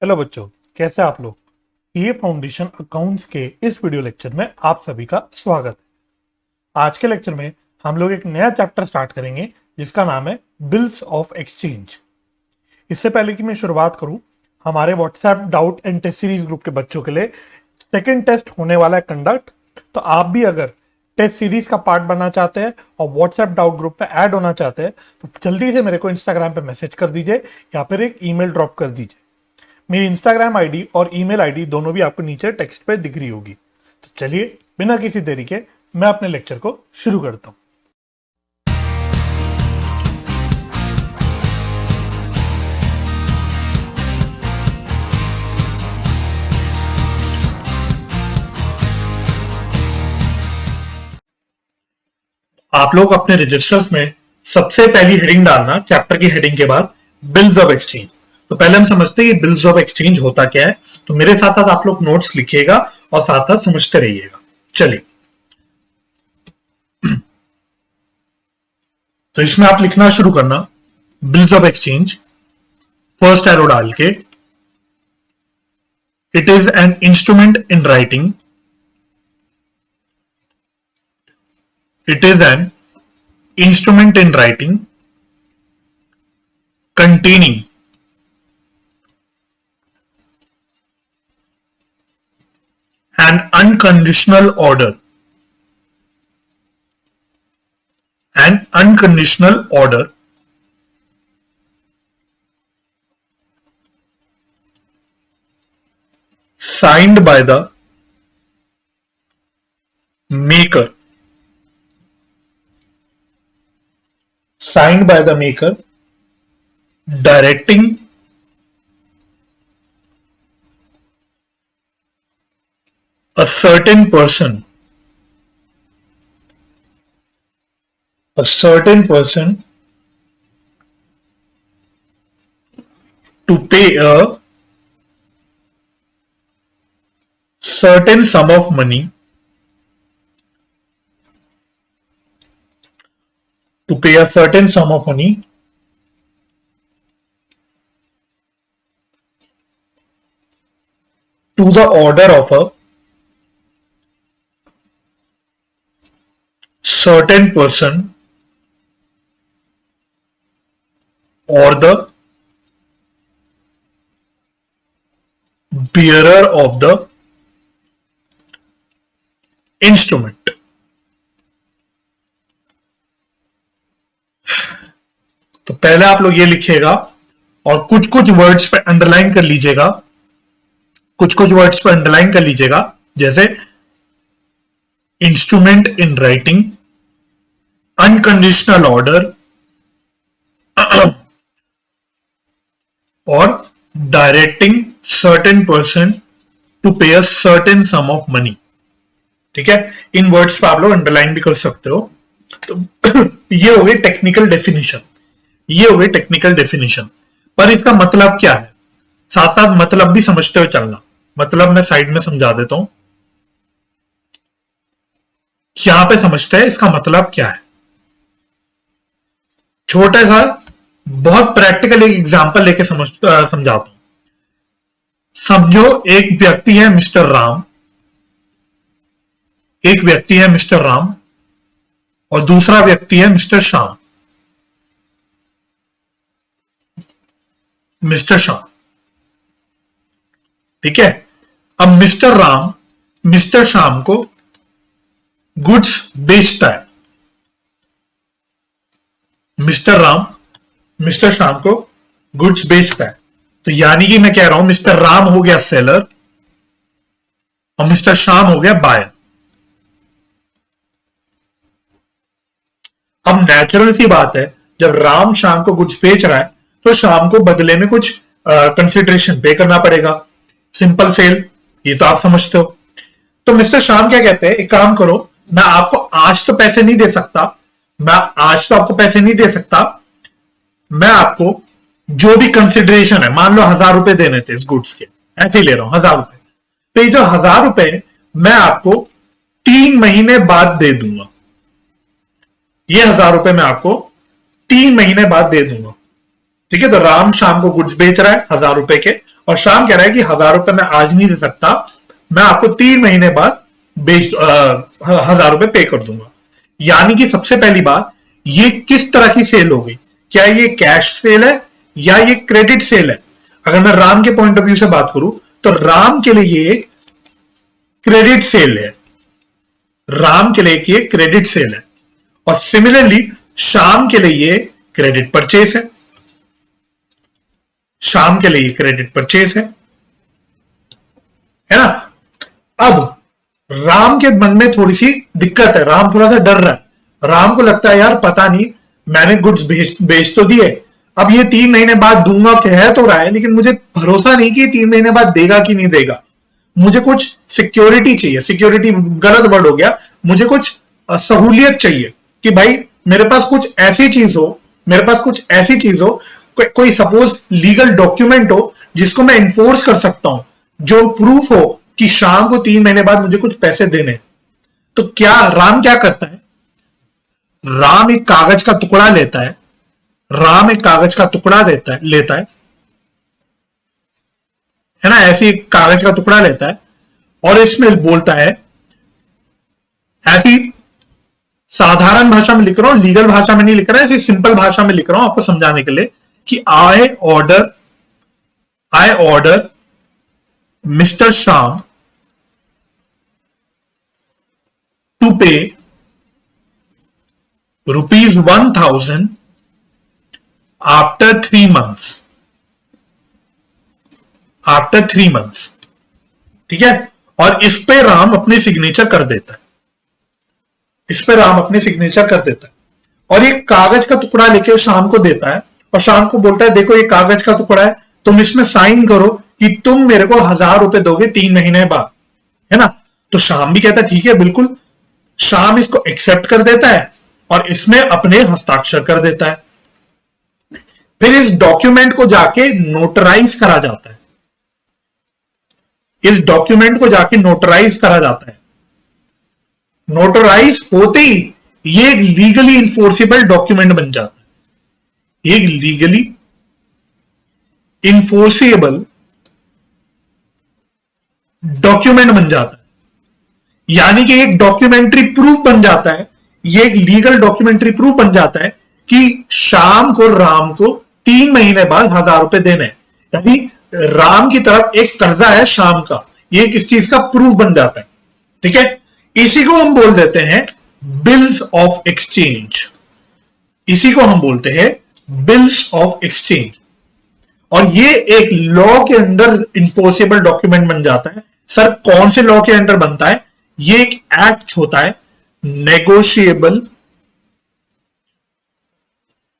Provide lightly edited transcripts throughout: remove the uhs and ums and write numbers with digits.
Hello बच्चों, कैसे आप लोग। सीए फाउंडेशन अकाउंट्स के इस वीडियो लेक्चर में आप सभी का स्वागत है। आज के लेक्चर में हम लोग एक नया चैप्टर स्टार्ट करेंगे जिसका नाम है बिल्स ऑफ एक्सचेंज। इससे पहले कि मैं शुरुआत करूं, हमारे WhatsApp doubt and test series group के बच्चों के लिए सेकेंड टेस्ट होने वाला है कंडक्ट। तो आप भी अगर टेस्ट सीरीज का पार्ट बनना चाहते हैं और व्हाट्सएप डाउट ग्रुप पे ऐड होना चाहते हैं तो जल्दी से मेरे को इंस्टाग्राम पे मैसेज कर दीजिए या फिर एक ईमेल ड्रॉप कर दीजिए। मेरी इंस्टाग्राम आईडी और ईमेल आईडी दोनों भी आपको नीचे टेक्स्ट पे दिख रही होगी। तो चलिए बिना किसी देरी के मैं अपने लेक्चर को शुरू करता हूं। आप लोग अपने रजिस्टर्स में सबसे पहली हेडिंग डालना चैप्टर की हेडिंग के बाद बिल्स ऑफ एक्सचेंज। तो पहले हम समझते हैं कि बिल्स ऑफ एक्सचेंज होता क्या है। तो मेरे साथ साथ आप लोग नोट्स लिखिएगा और साथ साथ समझते रहिएगा। चलिए, तो इसमें आप लिखना शुरू करना bills of exchange, first arrow डाल के। It is an instrument in writing, it is an instrument in writing containing an unconditional order, signed by the maker, directing a certain person to pay a certain sum of money to the order of a certain person or the bearer of the instrument। तो पहले आप लोग ये लिखिएगा और कुछ कुछ words पे अंडरलाइन कर लीजिएगा, जैसे instrument in writing, unconditional order और directing certain person to pay a certain sum of money. ठीक है, इन वर्ड्स पे आप लोग अंडरलाइन भी कर सकते हो। तो ये हो गई टेक्निकल डेफिनेशन, पर इसका मतलब क्या है, साथ साथ मतलब भी समझते हुए चलना। मतलब मैं साइड में समझा देता हूं, यहां पे समझते हैं इसका मतलब क्या है। छोटा सा बहुत प्रैक्टिकल एक एग्जांपल लेके समझाता हूं। समझो एक व्यक्ति है मिस्टर राम, और दूसरा व्यक्ति है मिस्टर श्याम। ठीक है, अब मिस्टर राम मिस्टर श्याम को गुड्स बेचता है। मिस्टर राम मिस्टर श्याम को गुड्स बेचता है। तो यानी कि मैं कह रहा हूं मिस्टर राम हो गया सेलर और मिस्टर श्याम हो गया बायर। अब नेचुरल सी बात है, जब राम श्याम को गुड्स बेच रहा है तो श्याम को बदले में कुछ कंसिडरेशन पे करना पड़ेगा। सिंपल सेल, ये तो आप समझते हो। तो मिस्टर श्याम क्या कहते हैं, एक काम करो, मैं आपको आज तो पैसे नहीं दे सकता, मैं आपको जो भी कंसिडरेशन है, मान लो 1000 रुपए देने थे इस गुड्स के, ऐसे ही ले रहा हूं 1000 रुपए। तो ये जो 1000 रुपए मैं आपको 3 महीने बाद दे दूंगा। ये 1000 रुपए मैं आपको 3 महीने बाद दे दूंगा। ठीक है, तो राम शाम को गुड्स बेच रहा है 1000 रुपए के, और शाम कह रहा है कि 1000 रुपए मैं आज नहीं दे सकता, मैं आपको 3 महीने बाद 1000 रुपए पे कर दूंगा। यानी कि सबसे पहली बात, ये किस तरह की सेल हो गई? क्या ये कैश सेल है या ये क्रेडिट सेल है? अगर मैं राम के पॉइंट ऑफ व्यू से बात करूं तो राम के लिए ये एक क्रेडिट सेल है, राम के लिए ये क्रेडिट सेल है, और सिमिलरली शाम के लिए ये क्रेडिट परचेस है, शाम के लिए क्रेडिट परचेस है ना। अब राम के मन में थोड़ी सी दिक्कत है, राम थोड़ा सा डर रहा है, राम को लगता है यार पता नहीं, मैंने गुड्स बेच तो दिए, अब ये 3 महीने बाद दूंगा कह तो रहा है, लेकिन मुझे भरोसा नहीं कि 3 महीने बाद देगा कि नहीं देगा, मुझे कुछ सिक्योरिटी चाहिए, सिक्योरिटी गलत वर्ड हो गया, मुझे कुछ सहूलियत चाहिए कि भाई मेरे पास कुछ ऐसी चीज हो, मेरे पास कुछ ऐसी चीज हो, कोई सपोज लीगल डॉक्यूमेंट हो जिसको मैं इन्फोर्स कर सकता हूं, जो प्रूफ हो कि शाम को 3 महीने बाद मुझे कुछ पैसे देने। तो क्या राम क्या करता है? राम एक कागज का टुकड़ा लेता है, राम एक कागज का टुकड़ा लेता है ना, ऐसी एक कागज का टुकड़ा लेता है और इसमें बोलता है, ऐसी साधारण भाषा में लिख रहा हूं, लीगल भाषा में नहीं लिख रहा है, ऐसी सिंपल भाषा में लिख रहा हूं आपको समझाने के लिए कि I order mister Shyam to pay ₹1000 after 3 months, after 3 months, ठीक है। और इस पे राम अपनी सिग्नेचर कर देता है, इस पे राम अपनी सिग्नेचर कर देता है, और ये कागज का टुकड़ा लेके शाम को देता है, और शाम को बोलता है देखो ये कागज का टुकड़ा है, तुम इसमें साइन करो कि तुम मेरे को 1000 रुपए दोगे 3 महीने बाद, है ना। तो शाम भी कहता है ठीक है बिल्कुल, शाम इसको एक्सेप्ट कर देता है और इसमें अपने हस्ताक्षर कर देता है। फिर इस डॉक्यूमेंट को जाके नोटराइज करा जाता है, इस डॉक्यूमेंट को जाके नोटराइज करा जाता है, नोटराइज होते ही ये एक लीगली इन्फोर्सेबल डॉक्यूमेंट बन जाता है, एक लीगली इन्फोर्सेबल डॉक्यूमेंट बन जाता है, यानी कि एक डॉक्यूमेंट्री प्रूफ बन जाता है, ये एक लीगल डॉक्यूमेंट्री प्रूफ बन जाता है कि शाम को राम को 3 महीने बाद 1000 रुपए देने, यानी राम की तरफ एक कर्जा है शाम का, ये किस चीज का प्रूफ बन जाता है, ठीक है। इसी को हम बोल देते हैं बिल्स ऑफ एक्सचेंज, इसी को हम बोलते हैं बिल्स ऑफ एक्सचेंज, और ये एक लॉ के अंदर इन्फोर्सेबल डॉक्यूमेंट बन जाता है। सर कौन से लॉ के अंडर बनता है? ये एक एक्ट होता है, नेगोशिएबल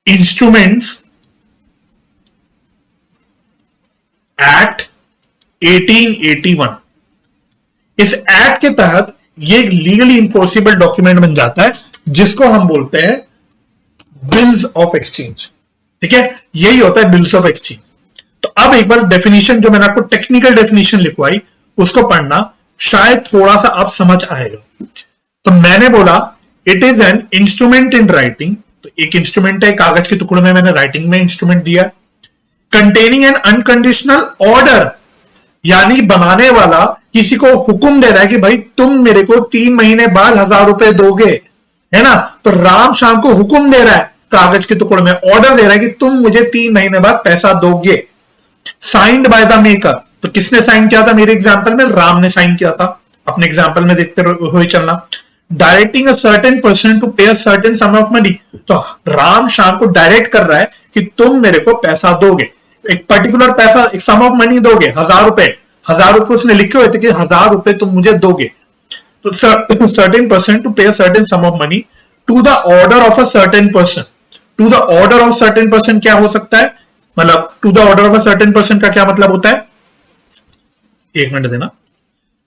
इंस्ट्रूमेंट्स एक्ट 1881। इस एक्ट के तहत ये एक लीगली इन्फोर्सेबल डॉक्यूमेंट बन जाता है जिसको हम बोलते हैं बिल्स ऑफ एक्सचेंज, ठीक है। यही होता है बिल्स ऑफ एक्सचेंज। तो अब एक बार डेफिनेशन जो मैंने आपको टेक्निकल डेफिनेशन लिखवाई उसको पढ़ना, शायद थोड़ा सा आप समझ आएगा। तो मैंने बोला it is an instrument in writing, तो एक इंस्ट्रूमेंट है, कागज के टुकड़े में मैंने राइटिंग में इंस्ट्रूमेंट दिया, कंटेनिंग एन अनकंडीशनल ऑर्डर, यानी बनाने वाला किसी को हुक्म दे रहा है कि भाई तुम मेरे को 3 महीने बाद 1000 रुपए दोगे, है ना। तो राम शाम को हुक्म दे रहा है, कागज के टुकड़े में ऑर्डर दे रहा है कि तुम मुझे 3 महीने बाद पैसा दोगे, साइंड बाय द मेकर। तो किसने साइन किया था? मेरे एग्जांपल में राम ने साइन किया था, अपने एग्जांपल में देखते हुए चलना। Directing a certain person to pay a certain sum of money, तो राम शाम को डायरेक्ट कर रहा है कि तुम मेरे को पैसा दोगे, एक पर्टिकुलर पैसा, एक सम ऑफ मनी दोगे, 1000 रुपए, 1000 रुपए उसने लिखे हुए थे कि 1000 रुपए तुम मुझे दोगे। तो certain person to pay a certain sum of money to the order of a certain person. To the order of certain person क्या हो सकता है? मतलब to the order of a certain person का क्या मतलब होता है? एक मिनट देना।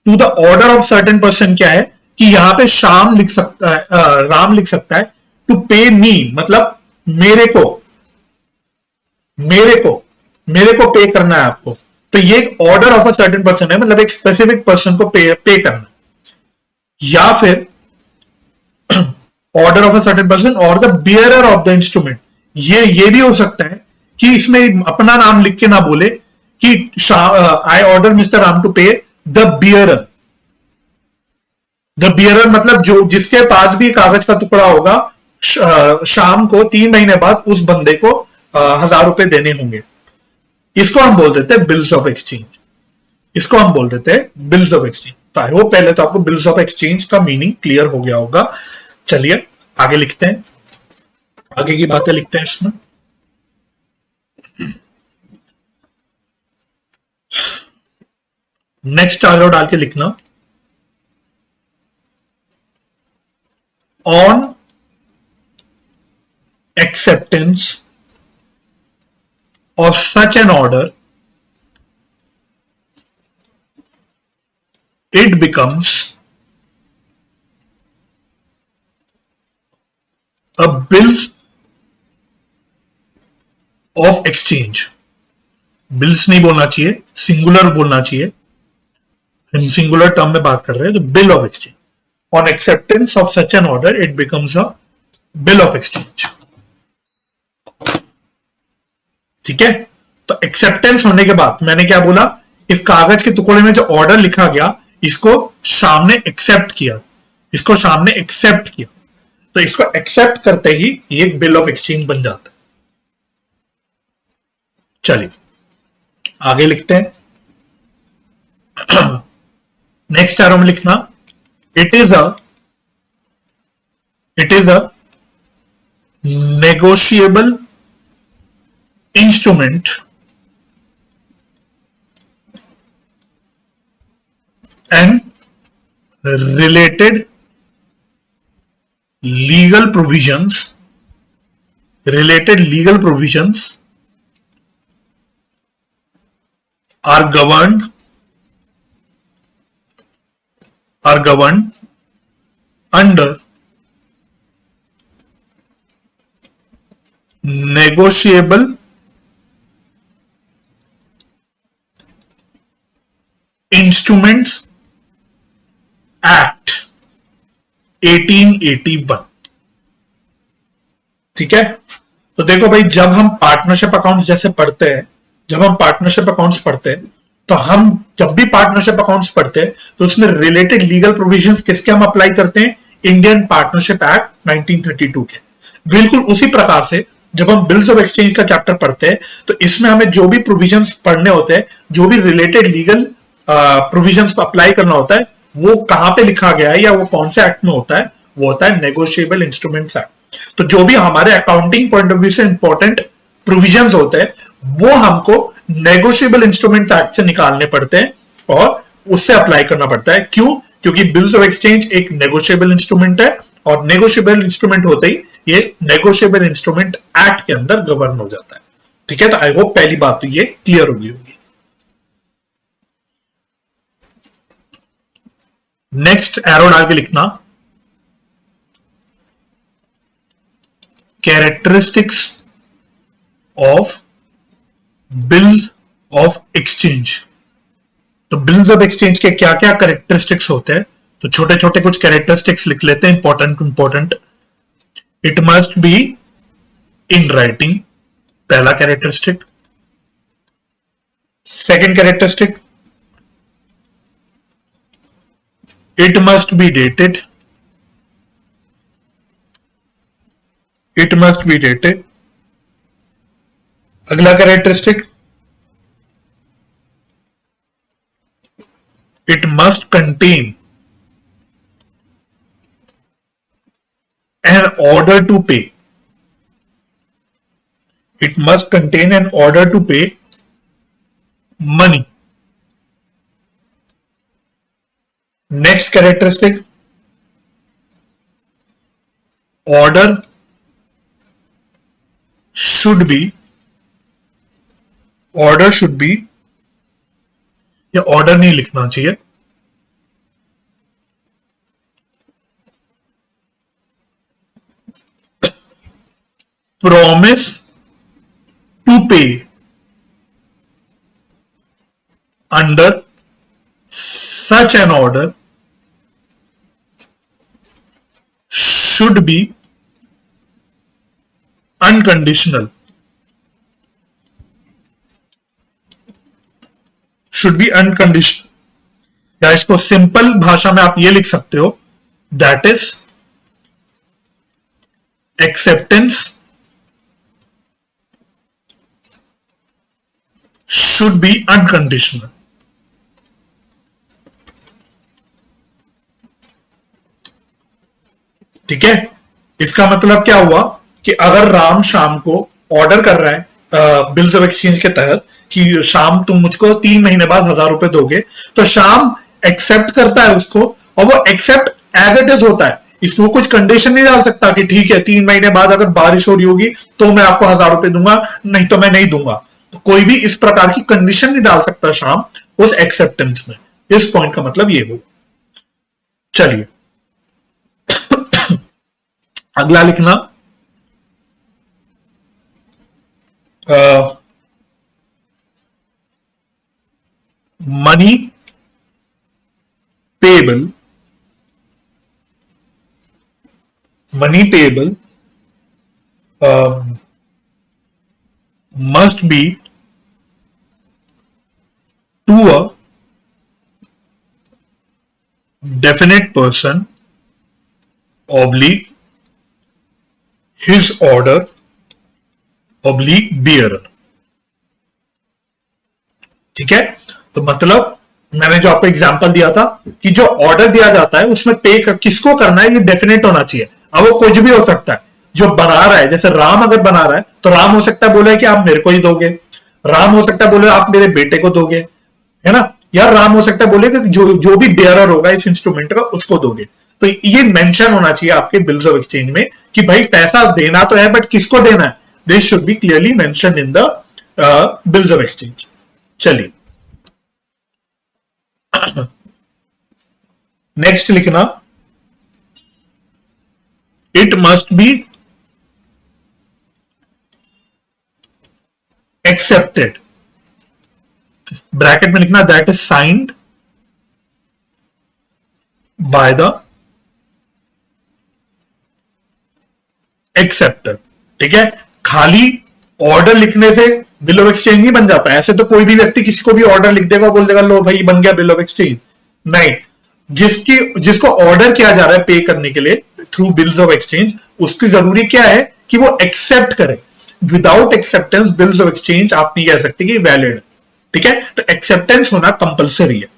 To the order of certain person क्या है कि यहां पे शाम लिख सकता है, राम लिख सकता है टू पे मी, मतलब मेरे को पे करना है आपको। तो ये एक order of a certain person है, मतलब एक स्पेसिफिक पर्सन को पे करना। या फिर order of a certain person और the bearer of the instrument, ये भी हो सकता है कि इसमें अपना नाम लिख के ना बोले कि I order mister Ram to pay the bearer. The bearer मतलब जो जिसके पास भी कागज का टुकड़ा होगा, शाम को 3 महीने बाद उस बंदे को 1,000 रुपए देने होंगे। इसको हम बोल देते हैं बिल्स ऑफ एक्सचेंज। इसको हम बोल देते हैं बिल्स ऑफ एक्सचेंज। तो आई होप पहले तो आपको बिल्स ऑफ एक्सचेंज का मीनिंग क्लियर हो गया होगा। चलिए आगे लिखते हैं, आगे की बातें लिखते हैं इसमें। नेक्स्ट आरो डाल के लिखना, on acceptance of such an order, it becomes a bill of exchange। Bills नहीं बोलना चाहिए, सिंगुलर बोलना चाहिए। हम सिंगुलर टर्म में बात कर रहे हैं, तो bill of exchange. On acceptance of such an order it becomes a bill of exchange. ठीक है, तो एक्सेप्टेंस होने के बाद मैंने क्या बोला, इस कागज के टुकड़े में जो ऑर्डर लिखा गया इसको सामने एक्सेप्ट किया, इसको सामने एक्सेप्ट किया, तो इसको एक्सेप्ट करते ही ये बिल ऑफ एक्सचेंज बन जाता है। चलिए आगे लिखते हैं। नेक्स्ट एरो में लिखना, it is a negotiable instrument and related legal provisions are governed under negotiable instruments act 1881। ठीक है, तो देखो भाई, जब हम पार्टनरशिप अकाउंट्स जैसे पढ़ते हैं, तो हम जब भी पार्टनरशिप अकाउंट्स पढ़ते हैं तो उसमें रिलेटेड लीगल प्रोविजंस किसके हम अप्लाई करते हैं, इंडियन पार्टनरशिप एक्ट 1932 के। बिल्कुल उसी प्रकार से जब हम बिल्स ऑफ एक्सचेंज का चैप्टर पढ़ते हैं तो इसमें हमें जो भी प्रोविजंस पढ़ने होते हैं, जो भी रिलेटेड लीगल प्रोविजंस को अप्लाई करना होता है, वो कहां पे लिखा गया है या वो कौन से एक्ट में होता है, वो होता है नेगोशिएबल इंस्ट्रूमेंट्स एक्ट। तो जो भी हमारे अकाउंटिंग पॉइंट ऑफ व्यू से इंपॉर्टेंट प्रोविजंस होते हैं वो हमको नेगोशिएबल इंस्ट्रूमेंट एक्ट से निकालने पड़ते हैं और उससे अप्लाई करना पड़ता है। क्यों? क्योंकि बिल्स ऑफ एक्सचेंज एक नेगोशिएबल इंस्ट्रूमेंट है और नेगोशिएबल इंस्ट्रूमेंट होते ही ये नेगोशिएबल इंस्ट्रूमेंट एक्ट के अंदर गवर्न हो जाता है। ठीक है, तो आई होप पहली बात तो ये क्लियर होगी। नेक्स्ट एरो डाल के लिखना, characteristics of bills of exchange. तो बिल्स ऑफ एक्सचेंज के क्या क्या कैरेक्टरिस्टिक्स होते हैं, तो छोटे छोटे कुछ कैरेक्टरिस्टिक्स लिख लेते हैं, important. It must be in writing, पहला characteristic. Second characteristic, it must be dated, अगला characteristic, it must contain an order to pay, money। Next characteristic, order should be, या ऑर्डर नहीं लिखना चाहिए, promise to pay under such an order should be unconditional। Should be unconditional, या इसको simple भाषा में आप ये लिख सकते हो, that is acceptance should be unconditional. ठीक है, इसका मतलब क्या हुआ कि अगर राम शाम को ऑर्डर कर रहा है बिल्स ऑफ एक्सचेंज के तहत कि शाम तुम मुझको 3 महीने बाद 1000 रुपए दोगे, तो शाम एक्सेप्ट करता है उसको, और वो एक्सेप्ट एज इट इज होता है, इसमें कुछ कंडीशन नहीं डाल सकता कि ठीक है 3 महीने बाद अगर बारिश हो रही होगी तो मैं आपको 1000 रुपए दूंगा, नहीं तो मैं नहीं दूंगा। तो कोई भी इस प्रकार की कंडीशन नहीं डाल सकता शाम उस एक्सेप्टेंस में। इस पॉइंट का मतलब ये हो। चलिए अगला लिखना, money payable, money payable must be to a definite person oblique his order oblique bearer। ठीक है, तो मतलब मैंने जो आपको एग्जांपल दिया था कि जो ऑर्डर दिया जाता है उसमें पे किसको करना है ये डेफिनेट होना चाहिए। अब वो कुछ भी हो सकता है, जो बना रहा है, जैसे राम अगर बना रहा है तो राम हो सकता है बोले कि आप मेरे को ही दोगे, राम हो सकता है बोले आप मेरे बेटे को दोगे, है ना, या राम हो सकता है बोले कि जो भी बेयरर होगा इस इंस्ट्रूमेंट का उसको दोगे। तो ये मेंशन होना चाहिए आपके बिल्स ऑफ एक्सचेंज में कि भाई पैसा देना तो है बट किसको देना है, this should be clearly mention in the bills of exchange. चलिए नेक्स्ट लिखना, it must be accepted, bracket में लिखना that is signed by the acceptor. ठीक है, खाली ऑर्डर लिखने से बिल ऑफ एक्सचेंज नहीं बन जाता है। ऐसे तो कोई भी व्यक्ति किसी को भी ऑर्डर लिख देगा, बोल देगा लो भाई बन गया बिल ऑफ एक्सचेंज, नहीं, जिसको ऑर्डर किया जा रहा है पे करने के लिए थ्रू बिल्स ऑफ एक्सचेंज, उसकी जरूरी क्या है कि वो एक्सेप्ट करे। Without acceptance bills of exchange आप नहीं कह सकते कि वैलिड। ठीक है, तो एक्सेप्टेंस होना कंपलसरी है।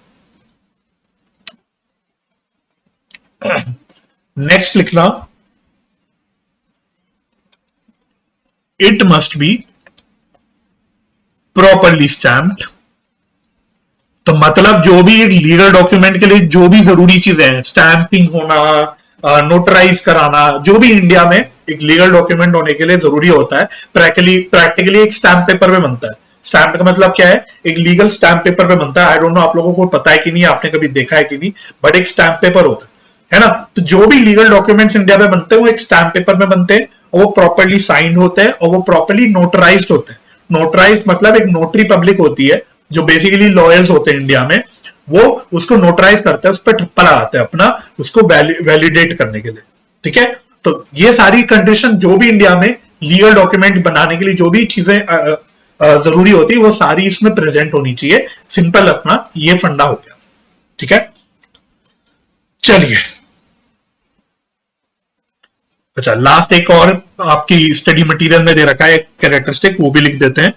नेक्स्ट लिखना, it must be properly stamped. तो मतलब जो भी एक लीगल डॉक्यूमेंट के लिए जो भी जरूरी चीजें हैं, स्टैंपिंग होना, नोटराइज कराना, जो भी इंडिया में एक लीगल डॉक्यूमेंट होने के लिए जरूरी होता है, प्रैक्टिकली एक स्टैम्प पेपर पे बनता है। स्टैम्प का मतलब क्या है, एक लीगल स्टैम्प पेपर पे बनता है। आई डोंट नो आप लोगों को पता है कि नहीं, आपने कभी देखा है कि नहीं, बट एक स्टैम्प पेपर होता है ना। तो जो भी लीगल डॉक्यूमेंट्स इंडिया में बनते हैं वो एक स्टैम्प पेपर में बनते हैं, और वो प्रॉपरली साइंड होते हैं, और वो प्रॉपरली नोटराइज्ड होते हैं। नोटराइज मतलब एक नोटरी पब्लिक होती है जो बेसिकली लॉयर्स होते हैं इंडिया में, वो उसको नोटराइज करते हैं, उस पर ठप्पा लगाते हैं अपना, उसको वैलिडेट करने के लिए। ठीक है, तो ये सारी कंडीशन जो भी इंडिया में लीगल डॉक्यूमेंट बनाने के लिए जो भी चीजें जरूरी होती है वो सारी इसमें प्रेजेंट होनी चाहिए। सिंपल अपना ये फंडा हो गया। ठीक है, चलिए अच्छा लास्ट एक और आपकी स्टडी मटेरियल में दे रखा है एक कैरेक्टरिस्टिक, वो भी लिख देते हैं।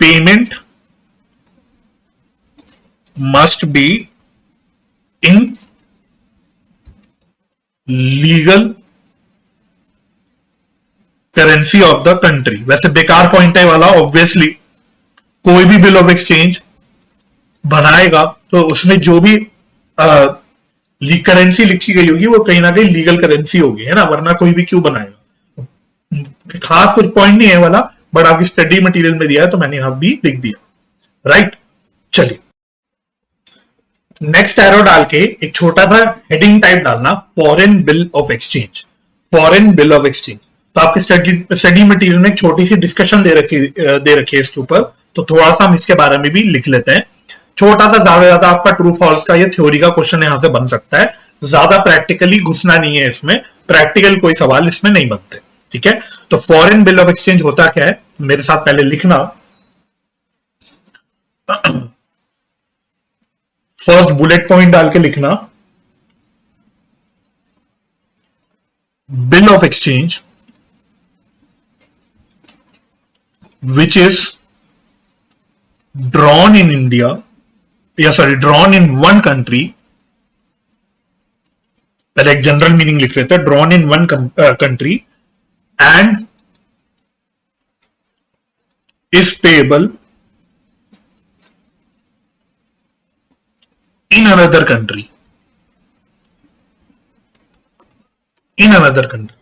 Payment must be in legal currency of the country. वैसे बेकार पॉइंट है वाला, ऑब्वियसली कोई भी बिल ऑफ एक्सचेंज बनाएगा तो उसमें जो भी करेंसी लिखी गई होगी वो कहीं ना कहीं लीगल करेंसी होगी, है ना, वरना कोई भी क्यों बनाएगा। खास कुछ पॉइंट नहीं है वाला, बट आपकी स्टडी मटेरियल में दिया है तो मैंने यहां भी लिख दिया। राइट, चलिए नेक्स्ट एरो डाल के एक छोटा सा हेडिंग टाइप डालना, foreign bill of exchange. Foreign bill of exchange, तो आपके स्टडी मटेरियल में एक छोटी सी डिस्कशन दे रखी है इसके ऊपर, तो थोड़ा सा हम इसके बारे में भी लिख लेते हैं। छोटा सा, ज्यादा आपका ट्रू फॉल्स का या थ्योरी का क्वेश्चन यहां से बन सकता है, ज्यादा प्रैक्टिकली घुसना नहीं है इसमें, प्रैक्टिकल कोई सवाल इसमें नहीं बनते। ठीक है, तो फॉरेन बिल ऑफ एक्सचेंज होता क्या है, मेरे साथ पहले लिखना। फर्स्ट बुलेट पॉइंट डाल के लिखना, bill of exchange which is drawn in India, drawn in one country. पहले एक जनरल मीनिंग लिख लेते हैं, drawn in one country and is payable in another country. In another country.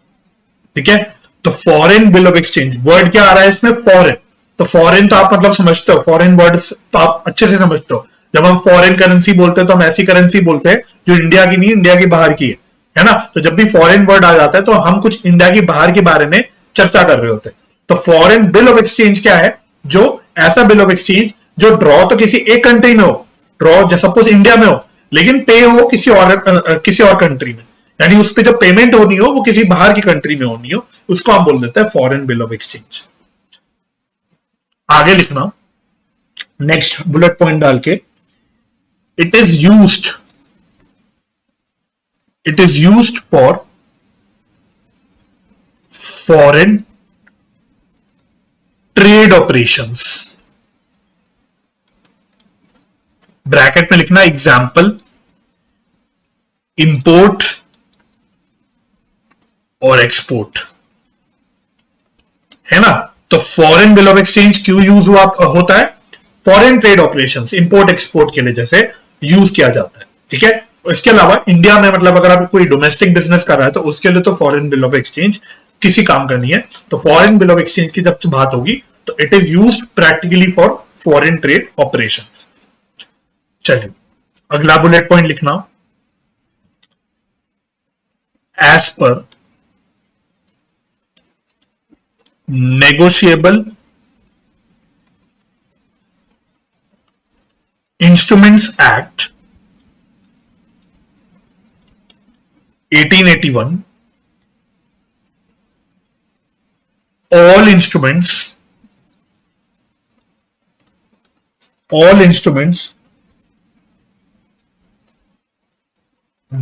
ठीक है, तो foreign bill of exchange, word क्या आ रहा है इसमें, फॉरेन। तो फॉरेन तो आप मतलब समझते हो, फॉरेन वर्ड तो आप अच्छे से समझते हो। जब हम फॉरेन करेंसी बोलते हैं तो हम ऐसी करेंसी बोलते हैं जो इंडिया की नहीं, इंडिया की बाहर की है ना। तो जब भी फॉरेन वर्ड आ जाता है तो हम कुछ इंडिया की बाहर के बारे में चर्चा कर रहे होते हैं। तो फॉरेन बिल ऑफ एक्सचेंज क्या है, जो ऐसा बिल ऑफ एक्सचेंज जो ड्रॉ तो किसी एक कंट्री में हो, ड्रॉ सपोज इंडिया में हो, लेकिन पे हो किसी और कंट्री में, यानी उस पर जो पेमेंट होनी हो वो किसी बाहर की कंट्री में होनी हो, उसको हम बोल देते हैं फॉरेन बिल ऑफ एक्सचेंज। आगे लिखना नेक्स्ट बुलेट पॉइंट डाल के, it is used for foreign trade operations. Bracket में लिखना एग्जाम्पल, इंपोर्ट और एक्सपोर्ट, है ना। तो फॉरेन बिल ऑफ एक्सचेंज क्यों यूज होता है, foreign trade operations, import export के लिए जैसे यूज किया जाता है। ठीक है, इसके अलावा इंडिया में मतलब अगर आप कोई डोमेस्टिक बिजनेस कर रहा है तो उसके लिए तो फॉरेन बिल ऑफ एक्सचेंज किसी काम का नहीं है। तो फॉरेन बिल ऑफ एक्सचेंज की जब बात होगी तो it is used practically for foreign trade operations. चलिए अगला बुलेट पॉइंट लिखना, एज पर negotiable Instruments Act 1881, all instruments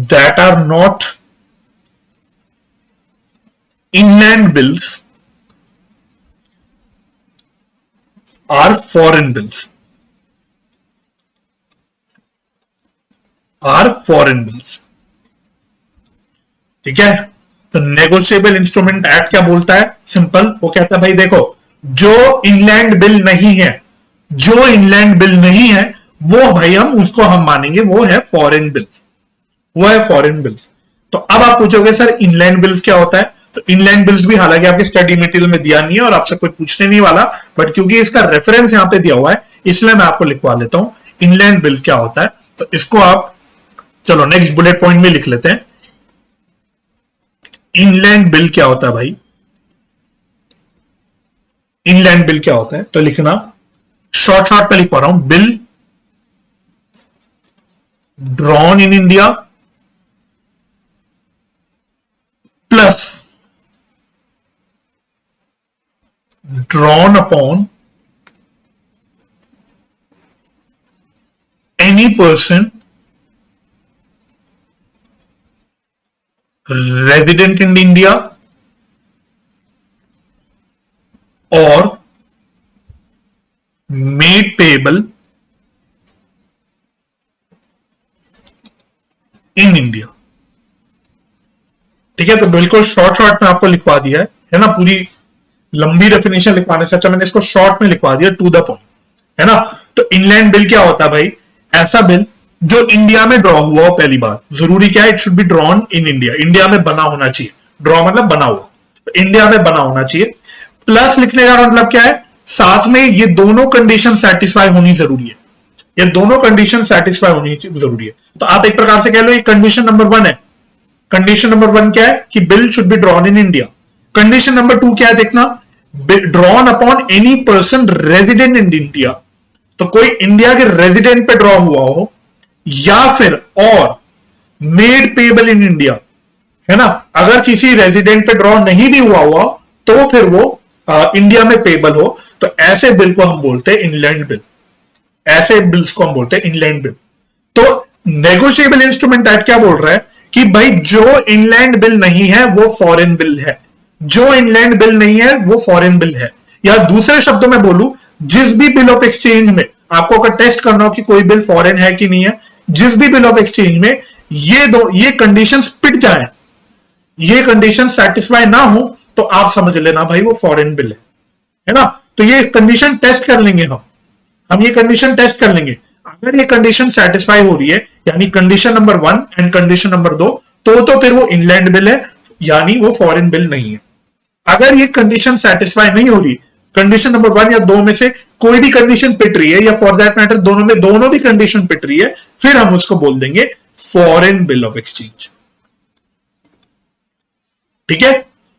that are not inland bills are foreign bills. ठीक है, तो नेगोशिएबल इंस्ट्रूमेंट एक्ट क्या बोलता है, सिंपल, वो कहता है भाई देखो, जो इनलैंड बिल नहीं है वो भाई उसको हम मानेंगे वो है फॉरेन बिल। तो अब आप पूछोगे सर इनलैंड बिल्स क्या होता है, तो इनलैंड बिल्स भी हालांकि आपके स्टडी मटेरियल में दिया नहीं है और आपसे कोई पूछने नहीं वाला, बट क्योंकि इसका रेफरेंस यहां पे दिया हुआ है इसलिए मैं आपको लिखवा लेता हूं इनलैंड बिल्स क्या होता है। तो इसको आप चलो नेक्स्ट बुलेट पॉइंट में लिख लेते हैं, इनलैंड बिल क्या होता है भाई, इनलैंड बिल क्या होता है, तो लिखना शॉर्ट में लिखवा रहा हूं, bill drawn in India plus drawn upon any person resident in India or made payable in India। ठीक है, तो बिल्कुल शॉर्ट में आपको लिखवा दिया है ना, पूरी लंबी डेफिनेशन लिखवाने से अच्छा मैंने इसको शॉर्ट में लिखवा दिया, टू द पॉइंट, है ना। तो इनलैंड बिल क्या होता है भाई, ऐसा बिल जो इंडिया में ड्रॉ हुआ हो, पहली बात जरूरी क्या है, it should be drawn in India, India में बना होना चाहिए, ड्रॉ मतलब बना हुआ, तो इंडिया में बना होना चाहिए। प्लस लिखने का मतलब क्या है, साथ में ये दोनों कंडीशन सेटिस्फाई होनी जरूरी है, ये दोनों कंडीशन सेटिस्फाई होनी जरूरी है। तो आप एक प्रकार से कह लो ये कंडीशन नंबर 1 है। कंडीशन नंबर 1 क्या है कि bill should be drawn in India. Condition number 2 क्या है, देखना, drawn upon any person resident in India, तो कोई इंडिया के रेजिडेंट पे ड्रॉ हुआ हो, या फिर और मेड पेबल इन इंडिया, है ना। अगर किसी रेजिडेंट पे ड्रॉ नहीं भी हुआ तो फिर वो इंडिया में पेबल हो, तो ऐसे बिल को हम बोलते हैं इनलैंड बिल। ऐसे बिल्स को हम बोलते हैं इनलैंड बिल। तो नेगोशिएबल इंस्ट्रूमेंट एक्ट क्या बोल रहा है कि भाई जो इनलैंड बिल नहीं है वो फॉरेन बिल है, जो इनलैंड बिल नहीं है वो फॉरेन बिल है। या दूसरे शब्दों में बोलूं, जिस भी बिल ऑफ एक्सचेंज में आपको अगर टेस्ट करना हो कि कोई बिल फॉरेन है कि नहीं है, जिस भी बिल ऑफ एक्सचेंज में ये कंडीशंस पिट जाए, ये कंडीशन सेटिस्फाई ना हो, तो आप समझ लेना भाई वो फॉरेन बिल है ना। तो ये कंडीशन टेस्ट कर लेंगे हम ये कंडीशन टेस्ट कर लेंगे। अगर ये कंडीशन सेटिस्फाई हो रही है, यानी condition number 1 and condition number 2, तो फिर वो इनलैंड बिल है, यानी वो फॉरेन बिल नहीं है। अगर ये कंडीशन सेटिस्फाई नहीं हो रही, कंडीशन नंबर 1 या 2 में से कोई भी कंडीशन पिट रही है, या फॉर दैट मैटर दोनों भी कंडीशन पिट रही है, फिर हम उसको बोल देंगे फॉरेन बिल ऑफ एक्सचेंज। ठीक है।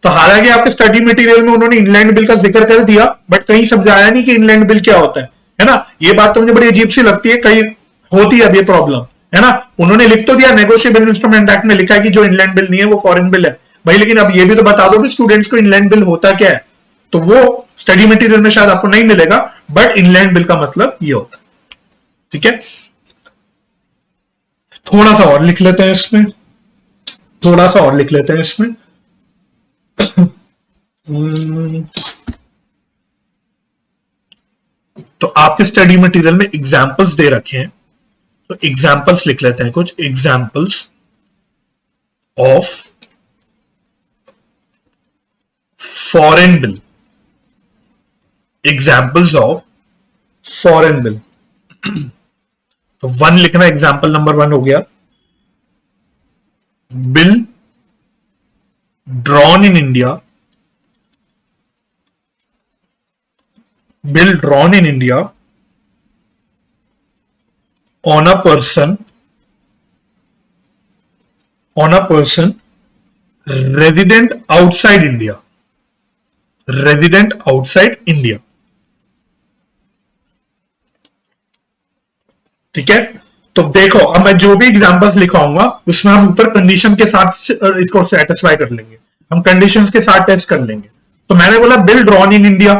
तो हालांकि आपके स्टडी मटेरियल में उन्होंने इनलैंड बिल का जिक्र कर दिया, बट कहीं समझाया नहीं कि इनलैंड बिल क्या होता है ना। ये बात तो मुझे बड़ी अजीब सी लगती है, कहीं होती है अब ये प्रॉब्लम, है ना। उन्होंने लिख तो दिया नेगोशिएबल इंस्ट्रूमेंट एक्ट में लिखा है कि जो इनलैंड बिल नहीं है वो फॉरेन बिल है भाई, लेकिन अब ये भी तो बता दो कि स्टूडेंट्स को इनलैंड बिल होता क्या है। तो वो स्टडी मटेरियल में शायद आपको नहीं मिलेगा, बट इनलैंड बिल का मतलब ये होता है। ठीक है, थोड़ा सा और लिख लेते हैं इसमें, थोड़ा सा और लिख लेते हैं इसमें। तो आपके स्टडी मटेरियल में एग्जाम्पल्स दे रखे हैं, तो एग्जाम्पल्स लिख लेते हैं, कुछ examples of foreign bill, examples of foreign bill. तो 1 लिखना, एग्जाम्पल नंबर 1 हो गया, bill drawn in India, bill drawn in India on a person resident outside India, resident outside India। ठीक है। तो देखो, अब मैं जो भी एग्जांपल्स लिखाऊंगा उसमें हम ऊपर कंडीशन के साथ इसको सेटिस्फाई कर लेंगे, हम कंडीशंस के साथ टेस्ट कर लेंगे। तो मैंने बोला बिल ड्रॉन इन इंडिया,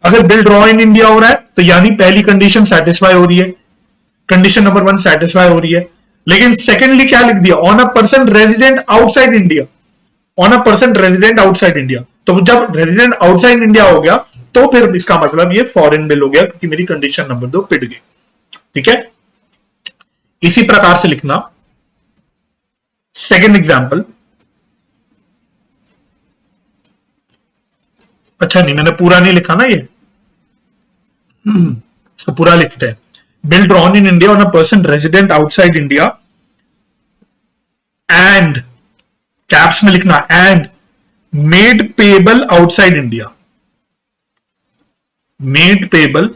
अगर बिल ड्रॉ इन इंडिया हो रहा है तो यानी पहली कंडीशन सेटिस्फाई हो रही है, कंडीशन नंबर 1 सेटिस्फाई हो रही है। लेकिन सेकेंडली क्या लिख दिया, on a person resident outside India, on a person resident outside India. तो जब रेजिडेंट आउटसाइड इंडिया हो गया तो फिर इसका मतलब ये फॉरेन बिल हो गया, क्योंकि मेरी कंडीशन नंबर 2 पिट गई। ठीक है, इसी प्रकार से लिखना सेकेंड एग्जाम्पल। अच्छा नहीं, मैंने पूरा नहीं लिखा ना ये, इसको पूरा लिखते हैं। Bill drawn in India on a person resident outside India and, caps में लिखना, and made payable outside India, made payable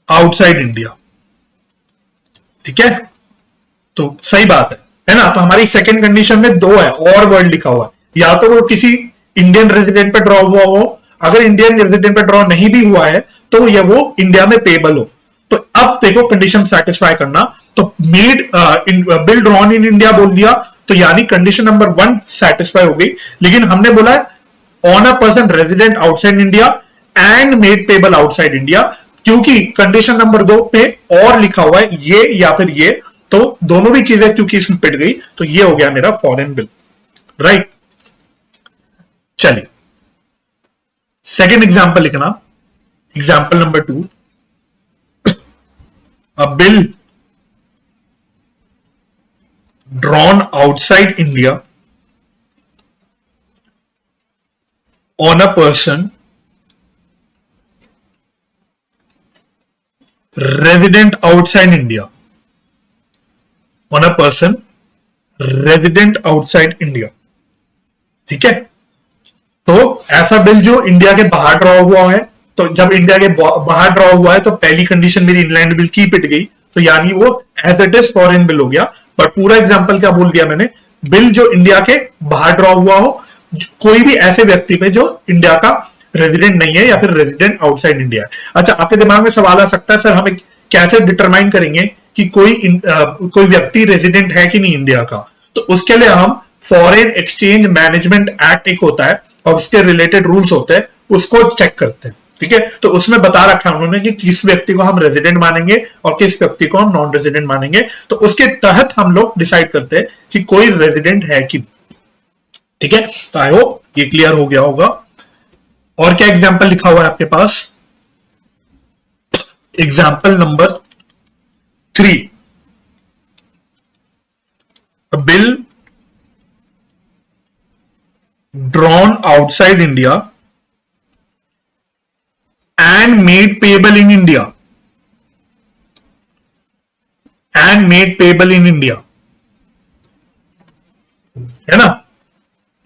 outside India. ठीक है, तो सही बात है ना। तो हमारी सेकेंड कंडीशन में 2 है, और वर्ड लिखा हुआ है, या तो वो किसी इंडियन रेजिडेंट पे ड्रॉ हुआ हो, अगर इंडियन रेजिडेंट पे ड्रॉ नहीं भी हुआ है तो ये वो इंडिया में पेबल हो। तो अब देखो कंडीशन सेटिस्फाई करना, तो made bill drawn in India बोल दिया, तो यानी कंडीशन नंबर 1 सेटिस्फाई हो गई। लेकिन हमने बोला on a person resident outside India and made payable outside India, क्योंकि कंडीशन नंबर 2 पे और लिखा हुआ है ये या फिर ये, तो दोनों भी चीजें क्योंकि इसमें पिट गई, तो ये हो गया मेरा फॉरेन बिल। राइट, चलिए सेकेंड एग्जाम्पल लिखना, example number 2, a bill drawn outside India on a person resident outside India, on a person resident outside India. ठीक है, तो ऐसा बिल जो इंडिया के बाहर ड्रॉ हुआ है, तो जब इंडिया के बाहर ड्रॉ हुआ है तो पहली कंडीशन मेरी इनलैंड बिल की पिट गई, तो यानी वो as it is foreign bill हो गया। पर पूरा एग्जांपल क्या बोल दिया मैंने, बिल जो इंडिया के बाहर ड्रॉ हुआ हो, कोई भी ऐसे व्यक्ति पे जो इंडिया का रेजिडेंट नहीं है या फिर रेजिडेंट आउटसाइड इंडिया है। अच्छा, आपके दिमाग में सवाल आ सकता है, सर हमें कैसे डिटरमाइन करेंगे कि कोई व्यक्ति रेजिडेंट है कि नहीं इंडिया का। तो उसके लिए हम फॉरेन एक्सचेंज मैनेजमेंट एक्ट एक होता है और उसके रिलेटेड रूल्स होते हैं, उसको चेक करते हैं। ठीक है, तो उसमें बता रखा है उन्होंने कि किस व्यक्ति को हम रेजिडेंट मानेंगे और किस व्यक्ति को हम नॉन रेजिडेंट मानेंगे, तो उसके तहत हम लोग डिसाइड करते हैं कि कोई रेजिडेंट है कि, ठीक है। तो आई होप ये क्लियर हो गया होगा। और क्या एग्जाम्पल लिखा हुआ है आपके पास? Example number 3, a bill drawn outside India and made payable in India है ना।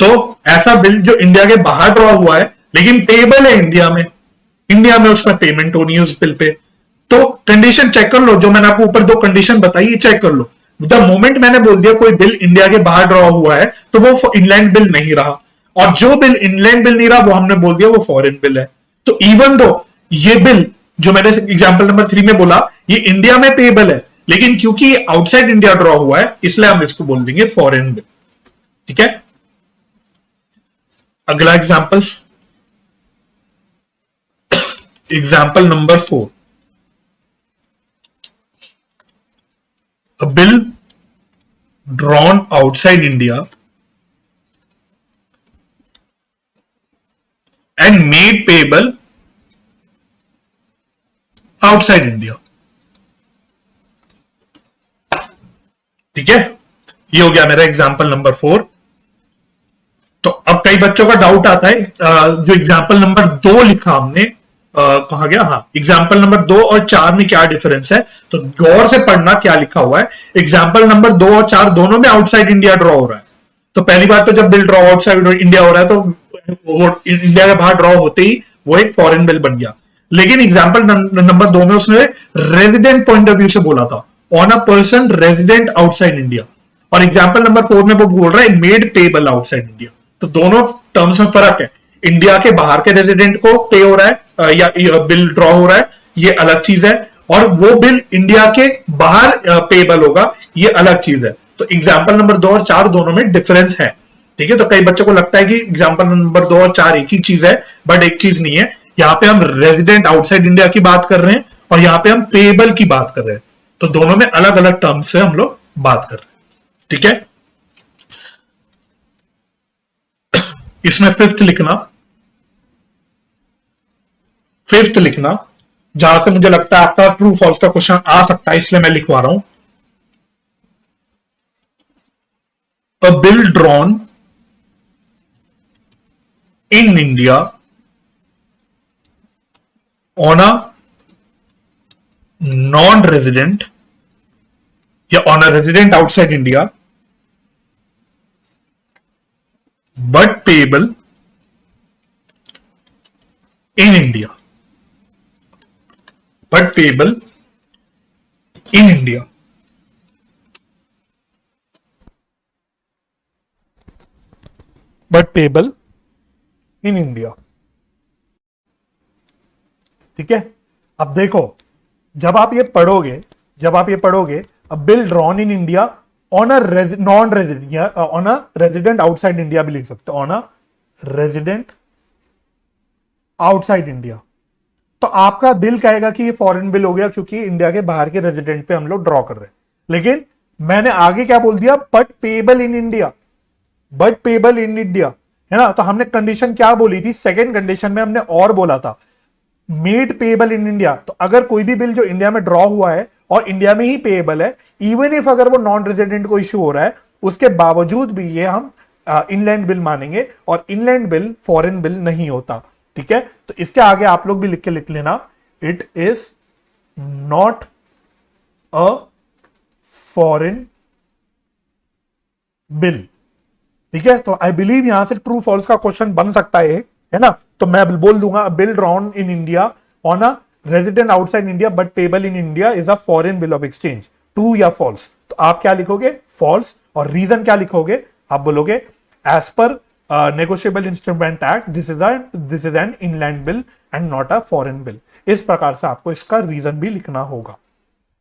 तो ऐसा बिल जो इंडिया के बाहर ड्रॉ हुआ है लेकिन पेबल है इंडिया में उसमें पेमेंट होनी है उस बिल पे, तो कंडीशन चेक कर लो, जो मैंने आपको ऊपर 2 कंडीशन बताई ये चेक कर लो। द मोमेंट मैंने बोल दिया कोई बिल इंडिया के बाहर ड्रॉ हुआ है तो वो इनलैंड बिल नहीं रहा, और जो बिल इनलैंड बिल नहीं रहा वो हमने बोल दिया वो फॉरेन बिल है। तो इवन दो ये बिल जो मैंने एग्जाम्पल नंबर 3 में बोला ये इंडिया में पेबल है, लेकिन क्योंकि ये आउटसाइड इंडिया ड्रॉ हुआ है इसलिए हम इसको बोल देंगे फॉरेन बिल, ठीक है। अगला example number 4, a bill drawn outside India and made payable outside India, ठीक है। ये हो गया मेरा एग्जाम्पल नंबर 4। तो अब कई बच्चों का डाउट आता है जो एग्जाम्पल नंबर 2 लिखा हमने कहा गया, हाँ एग्जाम्पल नंबर 2 और 4 में क्या डिफरेंस है, तो गौर से पढ़ना क्या लिखा हुआ है। एग्जाम्पल नंबर 2 और 4 दोनों में आउटसाइड इंडिया ड्रॉ हो रहा है। तो पहली बात तो जब बिल ड्रॉ आउटसाइड इंडिया हो रहा है तो इंडिया के बाहर ड्रॉ होते ही वो एक फॉरेन बिल बन गया। लेकिन एग्जाम्पल नंबर 2 में उसने रेजिडेंट पॉइंट ऑफ व्यू से बोला था, on a person resident outside India, और एग्जाम्पल नंबर 4 में वो बोल रहा है मेड पेबल आउटसाइड इंडिया। तो दोनों टर्म्स में फर्क है, इंडिया के बाहर के रेजिडेंट को पे हो रहा है या बिल ड्रॉ हो रहा है ये अलग चीज है, और वो बिल इंडिया के बाहर पेबल होगा ये अलग चीज है। तो एग्जाम्पल नंबर 2 और 4 दोनों में डिफरेंस है, ठीक है। तो कई बच्चों को लगता है कि एग्जाम्पल नंबर 2 और 4 एक ही चीज है, बट एक चीज नहीं है। यहाँ पे हम रेजिडेंट आउटसाइड इंडिया की बात कर रहे हैं और यहाँ पे हम पेबल की बात कर रहे हैं, तो दोनों में अलग अलग टर्म्स से हम लोग बात कर रहे हैं, ठीक है। इसमें फिफ्थ लिखना जहां से मुझे लगता है आपका ट्रू फॉल्स का क्वेश्चन आ सकता है, इसलिए मैं लिखवा रहा हूं। A bill drawn in India on a non-resident या on a resident outside India but payable in India, but payable in India, but payable in India, ठीक है। अब देखो जब आप ये पढ़ोगे a bill drawn in India on a non resident या on a resident outside India भी लिख सकते हो, on a resident outside India, तो आपका दिल कहेगा कि ये फॉरेन बिल हो गया क्योंकि इंडिया के बाहर के रेजिडेंट पे हम लोग ड्रॉ कर रहे हैं। लेकिन मैंने आगे क्या बोल दिया, but payable in India, but payable in India, है ना। तो हमने कंडीशन क्या बोली थी, सेकेंड कंडीशन में हमने और बोला था मेड पेबल इन इंडिया। तो अगर कोई भी बिल जो इंडिया में ड्रॉ हुआ है और इंडिया में ही पेबल है, इवन इफ अगर वो नॉन रेजिडेंट को इश्यू हो रहा है, उसके बावजूद भी ये हम इनलैंड बिल मानेंगे, और इनलैंड बिल फॉरेन बिल नहीं होता, ठीक है। तो इसके आगे आप लोग भी लिख लेना, it is not a foreign bill, ठीक है। तो आई बिलीव यहां से ट्रू फॉल्स का क्वेश्चन बन सकता है ना। तो मैं बोल दूंगा bill drawn in India on a resident outside India but payable in India is a foreign bill of exchange, true या फॉल्स। तो आप क्या लिखोगे, फॉल्स, और रीजन क्या लिखोगे, आप बोलोगे एज पर negotiable instrument act this is an inland bill and not a foreign bill. इस प्रकार से आपको इसका रीजन भी लिखना होगा,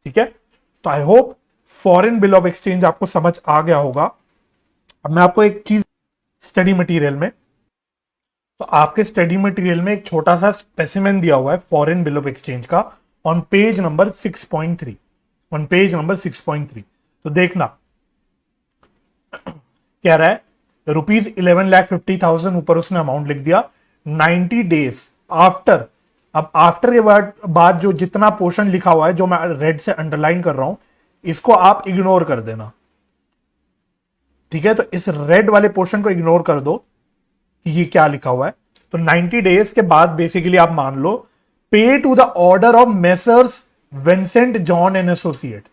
ठीक है। तो I hope foreign bill of exchange आपको समझ आ गया होगा। अब मैं आपको एक चीज स्टडी मटेरियल में, तो तो आपके स्टडी मटेरियल में एक छोटा सा स्पेसिमेन दिया हुआ है फॉरेन बिल ऑफ एक्सचेंज का on page number 6.3, on page number 6.3। तो देखना, कह रहा है ₹11,50,000 ऊपर उसने अमाउंट लिख दिया 90 डेज आफ्टर। अब आफ्टर ये बात जो जितना पोर्शन लिखा हुआ है जो मैं रेड से अंडरलाइन कर रहा हूं, इसको आप इग्नोर कर देना, ठीक है। तो इस रेड वाले पोर्शन को इग्नोर कर दो कि ये क्या लिखा हुआ है। तो 90 डेज के बाद बेसिकली आप मान लो pay to the order of messrs Vincent John and associate,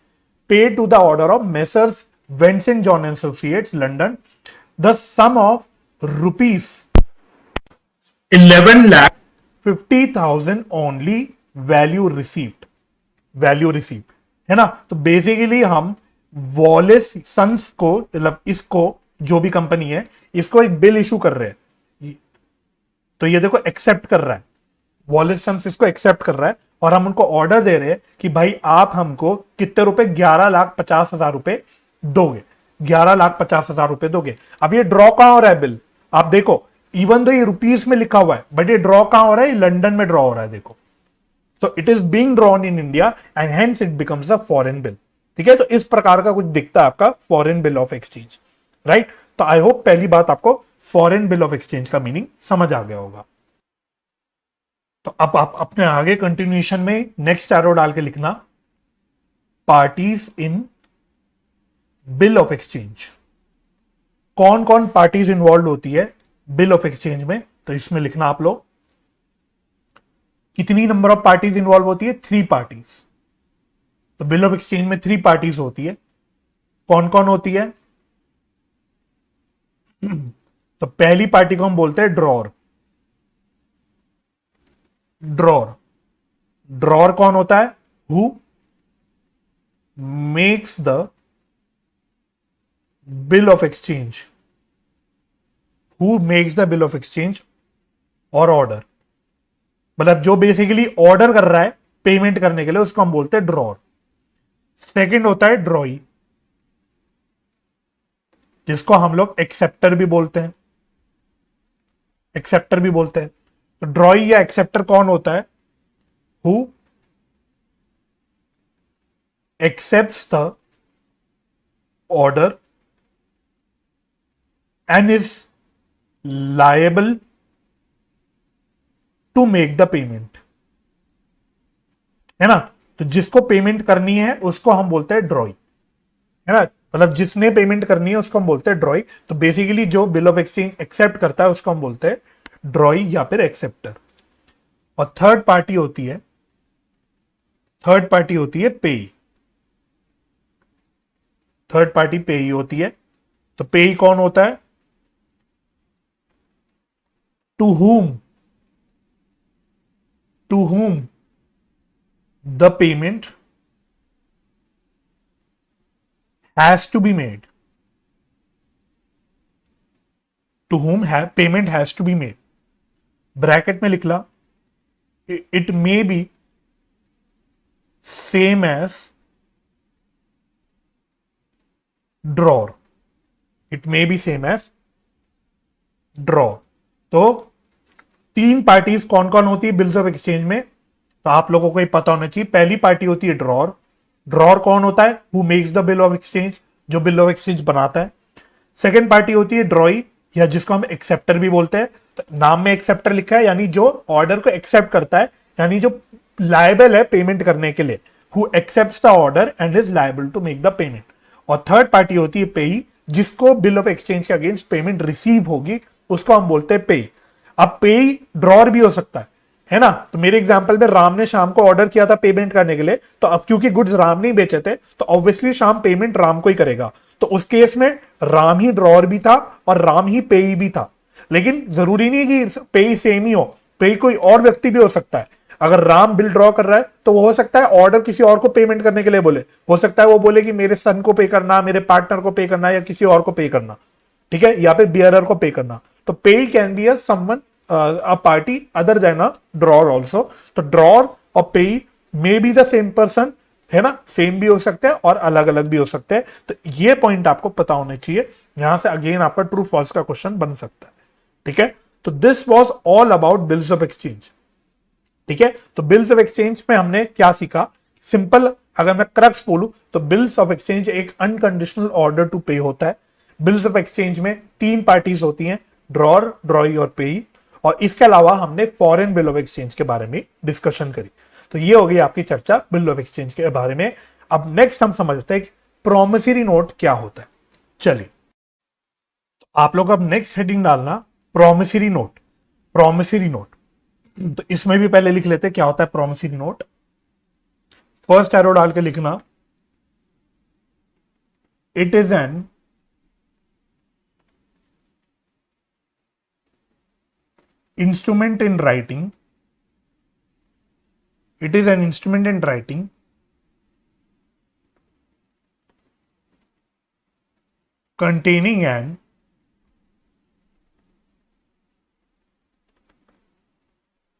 pay to the order of messrs Vincent John and associates London the sum of ₹11,50,000 only value received, value received, है ना। तो basically हम Wallace sons को, मतलब इसको जो भी company है इसको एक बिल इशू कर रहे हैं। तो ये देखो एक्सेप्ट कर रहा है, वॉलेस सन्स इसको एक्सेप्ट कर रहा है और हम उनको ऑर्डर दे रहे हैं कि भाई आप हमको कितने रुपए, 11,50,000 रुपए दोगे, 11,50,000 रुपए दोगे। अब ये ड्रॉ कहां हो रहा है बिल, आप देखो, इवन तो ये रुपीस में लिखा हुआ है बट ये ड्रॉ कहां हो रहा है, लंदन में ड्रॉ हो रहा है, देखो। तो it is being drawn in India and hence it becomes a foreign bill, ठीक है। तो इस प्रकार का कुछ दिखता है आपका foreign bill of exchange, right. तो आई होप पहली बात आपको फॉरेन बिल ऑफ एक्सचेंज का मीनिंग समझ आ गया होगा। तो अब आप अपने आगे कंटिन्यूएशन में नेक्स्ट एरो डाल के लिखना parties in bill of exchange. कौन कौन पार्टीज इन्वॉल्व होती है बिल ऑफ एक्सचेंज में, तो इसमें लिखना आप लोग कितनी नंबर ऑफ पार्टीज इन्वॉल्व होती है, 3 पार्टीज। तो बिल ऑफ एक्सचेंज में 3 पार्टीज होती है। कौन कौन होती है, तो पहली पार्टी को हम बोलते हैं ड्रॉर। ड्रॉर, ड्रॉर कौन होता है, who makes the bill of exchange, who makes the bill of exchange और ऑर्डर, मतलब जो बेसिकली ऑर्डर कर रहा है पेमेंट करने के लिए, उसको हम बोलते हैं ड्रॉर। सेकंड होता है ड्रॉई, जिसको हम लोग एक्सेप्टर भी बोलते हैं, एक्सेप्टर भी बोलते हैं। तो ड्रॉई या एक्सेप्टर कौन होता है, who accepts the order and is liable to make the payment, है ना। तो जिसको पेमेंट करनी है उसको हम बोलते हैं ड्रॉई, है ना, मतलब जिसने पेमेंट करनी है उसको हम बोलते हैं ड्रॉई। तो बेसिकली जो बिल ऑफ एक्सचेंज एक्सेप्ट करता है उसको हम बोलते हैं ड्रॉई या फिर एक्सेप्टर। और थर्ड पार्टी होती है, थर्ड पार्टी होती है पेई, थर्ड पार्टी पेई होती है। तो पेई कौन होता है, to whom the payment has to be made, to whom payment has to be made। Bracket में लिख ला, it may be same as drawer, it may be same as drawer। तो 3 पार्टीज कौन कौन होती है बिल्स ऑफ एक्सचेंज में, तो आप लोगों को ये पता होना चाहिए। पहली पार्टी होती है ड्रॉर, ड्रॉर कौन होता है, who makes the bill of exchange, जो बिल ऑफ एक्सचेंज बनाता है। सेकंड पार्टी होती है ड्रॉई, या जिसको हम एक्सेप्टर भी बोलते हैं। तो नाम में एक्सेप्टर लिखा है, यानी जो ऑर्डर को एक्सेप्ट करता है, यानी जो लायबल है पेमेंट करने के लिए, who accepts the order and is liable to make the payment. और थर्ड पार्टी होती है पेई, जिसको बिल ऑफ एक्सचेंज के अगेंस्ट पेमेंट रिसीव होगी, उसको हम बोलते हैं पेई। अब पेई ड्रॉर भी हो सकता है ना। तो मेरे एग्जांपल में राम ने शाम को ऑर्डर किया था पेमेंट करने के लिए, तो अब क्योंकि गुड्स राम ने बेचे थे तो ऑब्वियसली शाम पेमेंट राम को ही करेगा। तो उस केस में राम ही ड्रॉर भी था और राम ही पेई भी था। लेकिन जरूरी नहीं कि पेई सेम ही हो, पेई कोई और व्यक्ति भी हो सकता है। अगर राम बिल ड्रॉ कर रहा है तो वो हो सकता है ऑर्डर किसी और को पेमेंट करने के लिए बोले, हो सकता है वो बोले कि मेरे सन को पे करना, मेरे पार्टनर को पे करना, या किसी और को पे करना, ठीक है, या फिर बियरर को पे करना। तो पेई can be someone a party other than a drawer also। तो drawer और pay may be the same person, है ना, सेम भी हो सकते हैं और अलग अलग भी हो सकते हैं। तो ये पॉइंट आपको पता होना चाहिए। यहां से अगेन आपका ट्रू फॉल्स का क्वेश्चन बन सकता है, ठीक है। तो this was all about bills of exchange. ठीक है, तो बिल्स ऑफ एक्सचेंज में हमने क्या सीखा? सिंपल अगर मैं क्रक्स बोलूं तो बिल्स ऑफ एक्सचेंज एक अनकंडीशनल ऑर्डर टू पे होता है। बिल्स ऑफ एक्सचेंज में तीन पार्टीज होती हैं, ड्रॉर, ड्रॉई और पेई। और इसके अलावा हमने फॉरेन बिल ऑफ एक्सचेंज के बारे में डिस्कशन करी। तो ये हो गई आपकी चर्चा बिल ऑफ एक्सचेंज के बारे में। अब नेक्स्ट हम समझते हैं प्रोमिसरी नोट क्या होता है। चलिए, तो आप लोग अब नेक्स्ट हेडिंग डालना प्रोमिसरी नोट। प्रोमिसरी नोट, तो इसमें भी पहले लिख लेते हैं क्या होता है प्रोमिसरी नोट। फर्स्ट एरो डाल के लिखना, it is N instrument in writing. It is an instrument in writing containing an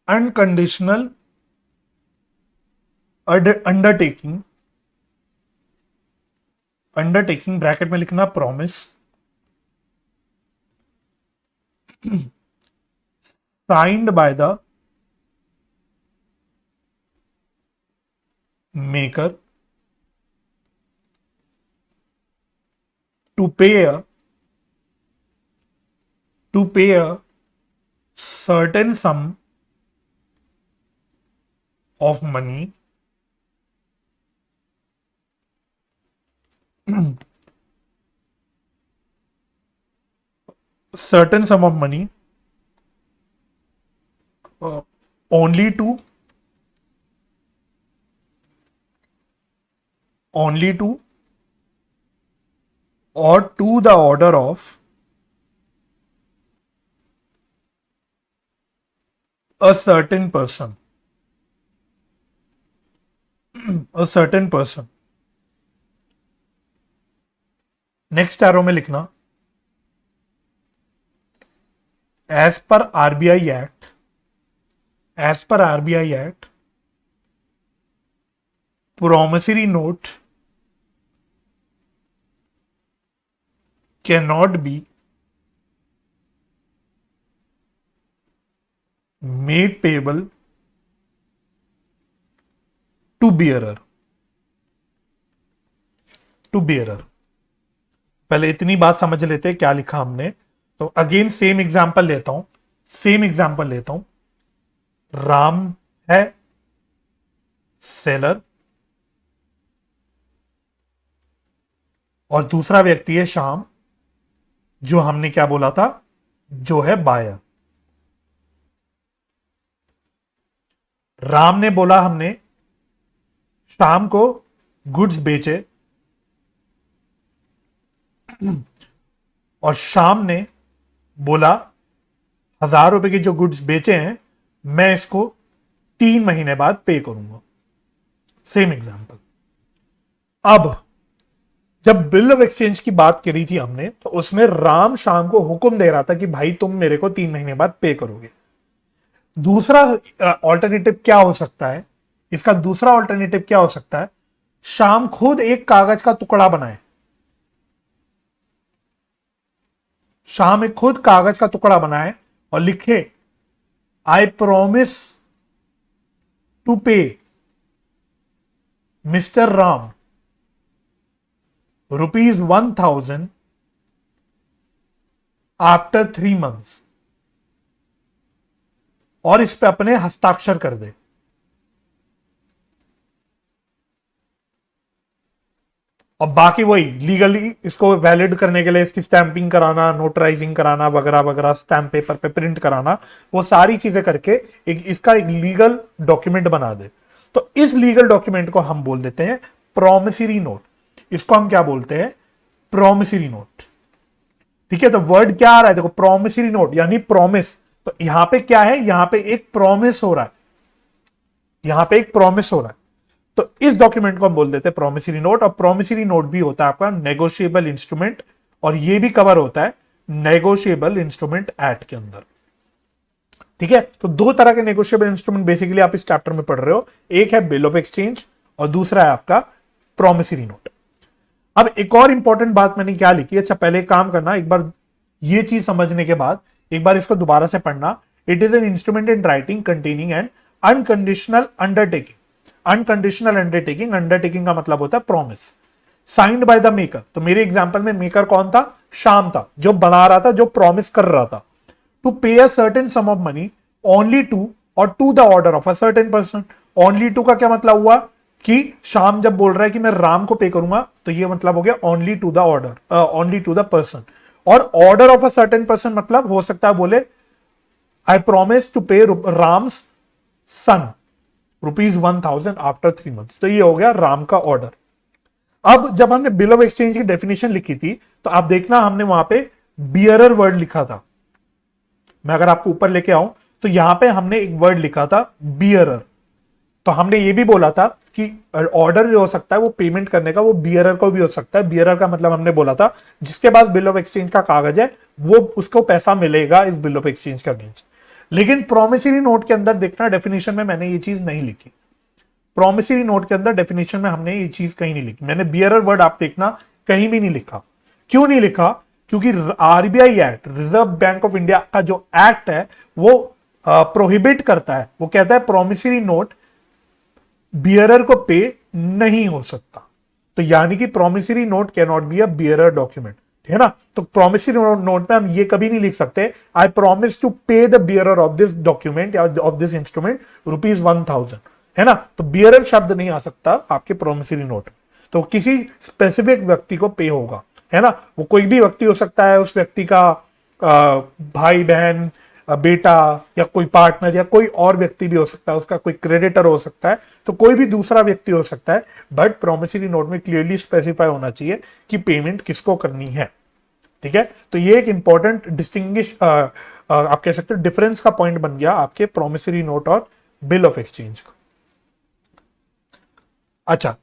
unconditional undertaking bracket में लिखना promise, signed by the maker to pay a certain sum of money only to or to the order of a certain person. Next arrow में लिखना, as पर RBI act promissory note cannot be made payable to bearer. पहले इतनी बात समझ लेते हैं क्या लिखा हमने। तो अगेन सेम एग्जांपल लेता हूं। राम है सेलर और दूसरा व्यक्ति है श्याम, जो हमने क्या बोला था, जो है बायर। राम ने बोला हमने श्याम को गुड्स बेचे और श्याम ने बोला 1000 रुपए के जो गुड्स बेचे हैं मैं इसको 3 महीने बाद पे करूंगा। Same example. अब जब बिल ऑफ एक्सचेंज की बात करी थी हमने, तो उसमें राम श्याम को हुक्म दे रहा था कि भाई तुम मेरे को 3 महीने बाद पे करोगे। दूसरा ऑल्टरनेटिव क्या हो सकता है, इसका दूसरा ऑल्टरनेटिव क्या हो सकता है, श्याम खुद एक कागज का टुकड़ा बनाए। श्याम एक खुद कागज का टुकड़ा बनाए और लिखे आई प्रोमिस टू पे मिस्टर राम ₹1000 आफ्टर 3 months और इस पे अपने हस्ताक्षर कर दे। और बाकी वही लीगली इसको वैलिड करने के लिए इसकी स्टैंपिंग कराना, नोटराइजिंग कराना वगैरह वगैरह, स्टैंप पेपर पे प्रिंट कराना, वो सारी चीजें करके इसका एक लीगल डॉक्यूमेंट बना दे। तो इस लीगल डॉक्यूमेंट को हम बोल देते हैं प्रोमिसरी नोट। इसको हम क्या बोलते हैं, प्रोमिसरी नोट। ठीक है, तो वर्ड क्या आ रहा है देखो, प्रोमिसरी नोट यानी प्रॉमिस। तो यहां पे क्या है, यहां पे एक प्रॉमिस हो रहा है, तो इस डॉक्यूमेंट को हम बोल देते हैं प्रोमिसरी नोट। और प्रोमिसरी नोट भी होता है आपका नेगोशिएबल इंस्ट्रूमेंट, और ये भी कवर होता है नेगोशिएबल इंस्ट्रूमेंट एक्ट के अंदर। ठीक है, तो 2 तरह के नेगोशिएबल इंस्ट्रूमेंट बेसिकली आप इस चैप्टर में पढ़ रहे हो, एक है बिल ऑफ एक्सचेंज और दूसरा है आपका प्रोमिसरी नोट। अब एक और इंपॉर्टेंट बात मैंने क्या लिखी, अच्छा पहले काम करना, एक बार ये चीज समझने के बाद एक बार इसको दोबारा से पढ़ना। It is an instrument in writing containing N unconditional undertaking. Unconditional undertaking, undertaking का मतलब होता है promise, signed by the maker. तो मेरे एग्जांपल में मेकर कौन था? श्याम था, जो बना रहा था, जो प्रॉमिस कर रहा था to pay a certain sum of money only to और to the order of a certain person. Only to का क्या मतलब हुआ कि श्याम जब बोल रहा है कि मैं राम को पे करूंगा, तो ये मतलब हो गया only to the order, only to the person. और order of a certain person मतलब हो सकता है बोले आई प्रोमिस टू पे राम्स सन ₹1000 आफ्टर 3 months। तो ये हो गया राम का ऑर्डर। अब जब हमने बिल ऑफ एक्सचेंज की डेफिनेशन लिखी थी, तो आप देखना हमने वहां पे बियरर वर्ड लिखा था। मैं अगर आपको ऊपर लेके आऊं तो यहां पे हमने एक वर्ड लिखा था बियरर। तो हमने ये भी बोला था कि ऑर्डर जो हो सकता है वो पेमेंट करने का, वो बियरर को भी हो सकता है। बियरर का मतलब हमने बोला था जिसके पास बिल ऑफ एक्सचेंज का कागज है, वो उसको पैसा मिलेगा इस बिल ऑफ एक्सचेंज का अगेंस्ट। लेकिन प्रोमिसरी नोट के अंदर देखना, डेफिनेशन में मैंने ये चीज नहीं लिखी। प्रोमिसरी नोट के अंदर डेफिनेशन में हमने ये चीज कहीं नहीं लिखी। मैंने बियरर वर्ड आप देखना कहीं भी नहीं लिखा। क्यों नहीं लिखा? क्योंकि RBI act, reserve bank of India का जो एक्ट है, वो प्रोहिबिट करता है, वो कहता है प्रोमिसरी नोट बियरर को पे नहीं हो सकता। तो यानी कि promissory note can not be a bearer document, है ना। तो प्रोमिसरी नोट में हम ये कभी नहीं लिख सकते I promise to pay the bearer of this document या ऑफ दिस इंस्ट्रूमेंट ₹1000, है ना। तो बियरर शब्द नहीं आ सकता आपके प्रोमिसरी नोट में। तो किसी स्पेसिफिक व्यक्ति को पे होगा, है ना। वो कोई भी व्यक्ति हो सकता है, उस व्यक्ति का भाई बहन, बेटा, या कोई पार्टनर, या कोई और व्यक्ति भी हो सकता है, उसका कोई क्रेडिटर हो सकता है, तो कोई भी दूसरा व्यक्ति हो सकता है। बट प्रोमिसरी नोट में क्लियरली स्पेसिफाई होना चाहिए कि पेमेंट किसको करनी है, ठीक है। तो ये एक इंपॉर्टेंट डिस्टिंग्विश आप कह सकते हो डिफरेंस का पॉइंट बन गया आपके प्रोमिसरी नोट और बिल ऑफ एक्सचेंज का। अच्छा,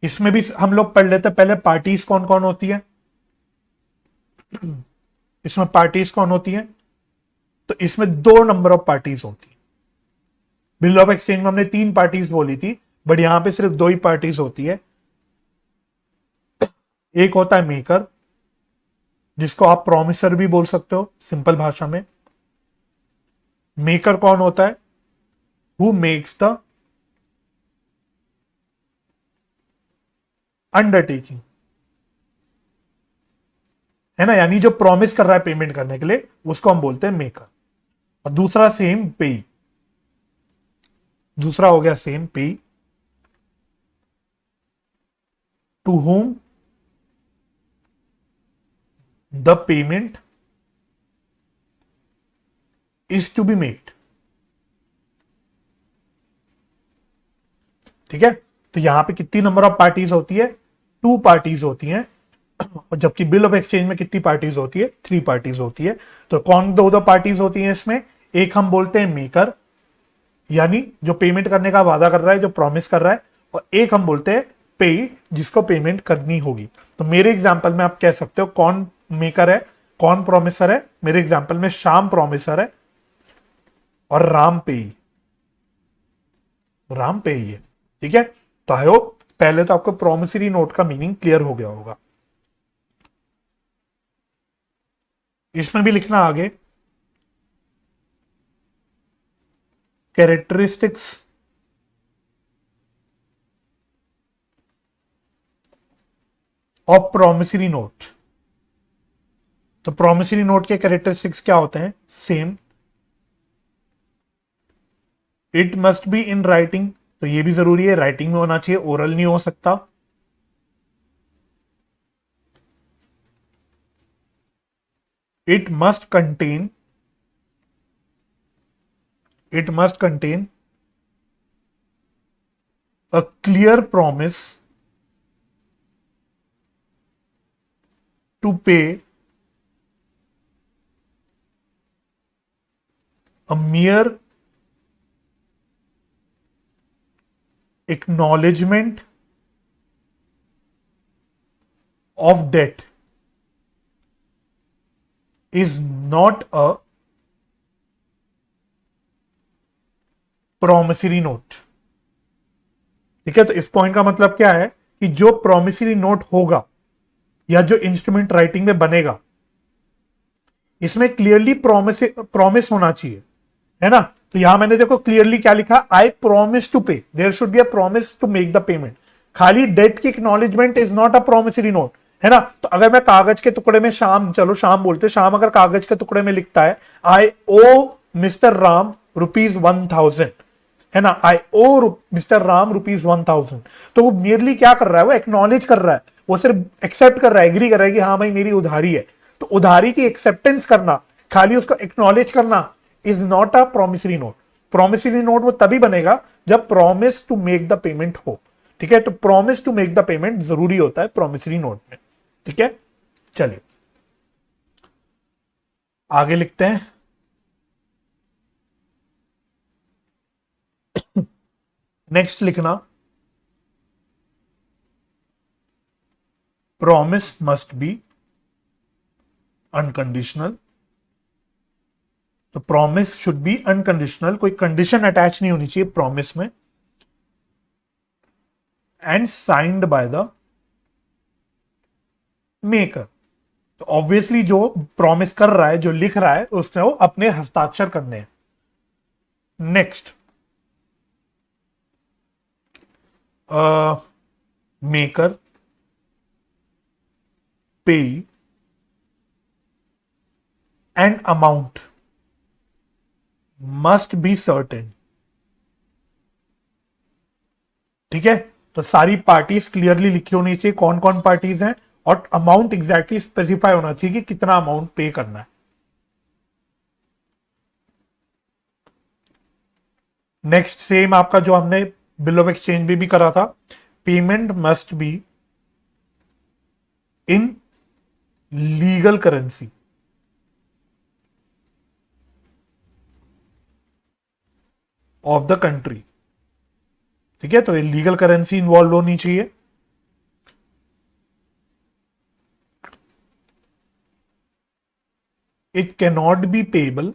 इसमें भी हम लोग पढ़ लेते हैं पहले पार्टीज कौन कौन होती है। इसमें पार्टीज कौन होती है? तो इसमें 2 नंबर ऑफ पार्टीज होती है। बिल ऑफ एक्सचेंज में हमने 3 पार्टीज बोली थी, बट यहां पे सिर्फ 2 ही पार्टीज होती है। एक होता है मेकर, जिसको आप प्रोमिसर भी बोल सकते हो सिंपल भाषा में। मेकर कौन होता है? हु मेक्स द अंडरटेकिंग, है ना, यानी जो प्रॉमिस कर रहा है पेमेंट करने के लिए, उसको हम बोलते हैं मेकर। और दूसरा सेम पेई, दूसरा हो गया same payee, to whom the payment is to be made, ठीक है। तो यहां पे कितनी नंबर ऑफ पार्टीज होती है? 2 पार्टीज होती हैं। और जबकि बिल ऑफ एक्सचेंज में कितनी पार्टीज होती है? 3 पार्टीज होती है। तो कौन दो पार्टीज होती हैं इसमें? एक हम बोलते हैं मेकर, यानी जो पेमेंट करने का वादा कर रहा है, जो प्रॉमिस कर रहा है, और एक हम बोलते हैं पे, जिसको पेमेंट करनी होगी। तो मेरे एग्जांपल में आप कह सकते हो कौन मेकर है, कौन प्रॉमिसर है। मेरे एग्जांपल में श्याम प्रॉमिसर है और राम पे ही है, ठीक है। तो आई होप पहले तो आपको प्रोमिसरी नोट का मीनिंग क्लियर हो गया होगा। इसमें भी लिखना आगे कैरेक्टरिस्टिक्स ऑफ प्रोमिसरी नोट। तो प्रोमिसरी नोट के कैरेक्टरिस्टिक्स क्या होते हैं? Same, it must be in writing, तो ये भी जरूरी है, राइटिंग में होना चाहिए, ओरल नहीं हो सकता। It must contain a clear promise to pay a mere acknowledgement of debt is not a promissory note, ठीक है। तो इस पॉइंट का मतलब क्या है कि जो प्रोमिसरी नोट होगा या जो इंस्ट्रूमेंट राइटिंग में बनेगा, इसमें क्लियरली प्रॉमिस प्रॉमिस होना चाहिए, है ना। तो यहां मैंने देखो क्लियरली क्या लिखा, I promise to pay, there should be a promise to make the payment. खाली डेट की acknowledgement is not a promissory note, है ना। तो अगर मैं कागज के टुकड़े में शाम, चलो शाम बोलते, शाम अगर कागज के टुकड़े में लिखता है आई ओ मिस्टर राम ₹1000, है ना, आई ओ मिस्टर राम ₹1000, तो वो मेरली क्या कर रहा है, वो एक्नॉलेज कर रहा है, वो सिर्फ एक्सेप्ट कर रहा है, एग्री कर रहा है कि हाँ भाई मेरी उधारी है। तो उधारी की एक्सेप्टेंस करना, खाली उसको एक्नॉलेज करना is not a promissory note. Promissory note वो तभी बनेगा जब promise to make the payment हो, ठीक है। तो promise to make the payment जरूरी होता है प्रोमिसरी नोट में, ठीक है। चलिए आगे लिखते हैं। नेक्स्ट लिखना, प्रॉमिस मस्ट बी अनकंडीशनल। तो प्रॉमिस शुड बी अनकंडीशनल, कोई कंडीशन अटैच नहीं होनी चाहिए प्रॉमिस में, and signed by the maker. तो ऑब्वियसली जो प्रॉमिस कर रहा है, जो लिख रहा है, उसने वो अपने हस्ताक्षर करने हैं। नेक्स्ट, मेकर, पे and amount must be certain, ठीक है। तो सारी पार्टीज क्लियरली लिखी होनी चाहिए, कौन कौन पार्टीज हैं, और अमाउंट एग्जैक्टली स्पेसिफाई होना चाहिए कि कितना अमाउंट पे करना है। नेक्स्ट, सेम आपका जो हमने बिल ऑफ एक्सचेंज भी करा था, payment must be in legal currency of the country, ठीक है। तो ये लीगल करेंसी इन्वॉल्व होनी चाहिए। It can not be payable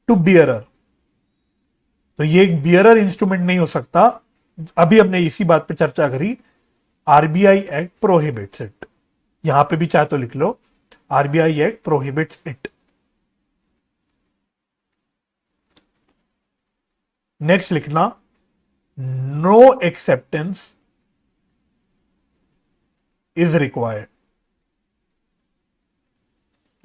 to bearer, तो ये एक बियरर इंस्ट्रूमेंट नहीं हो सकता। अभी हमने इसी बात पे चर्चा करी, आरबीआई एक्ट प्रोहिबिट्स इट, यहां पे भी चाहे तो लिख लो, RBI act prohibits it. Next लिखना, no acceptance is required,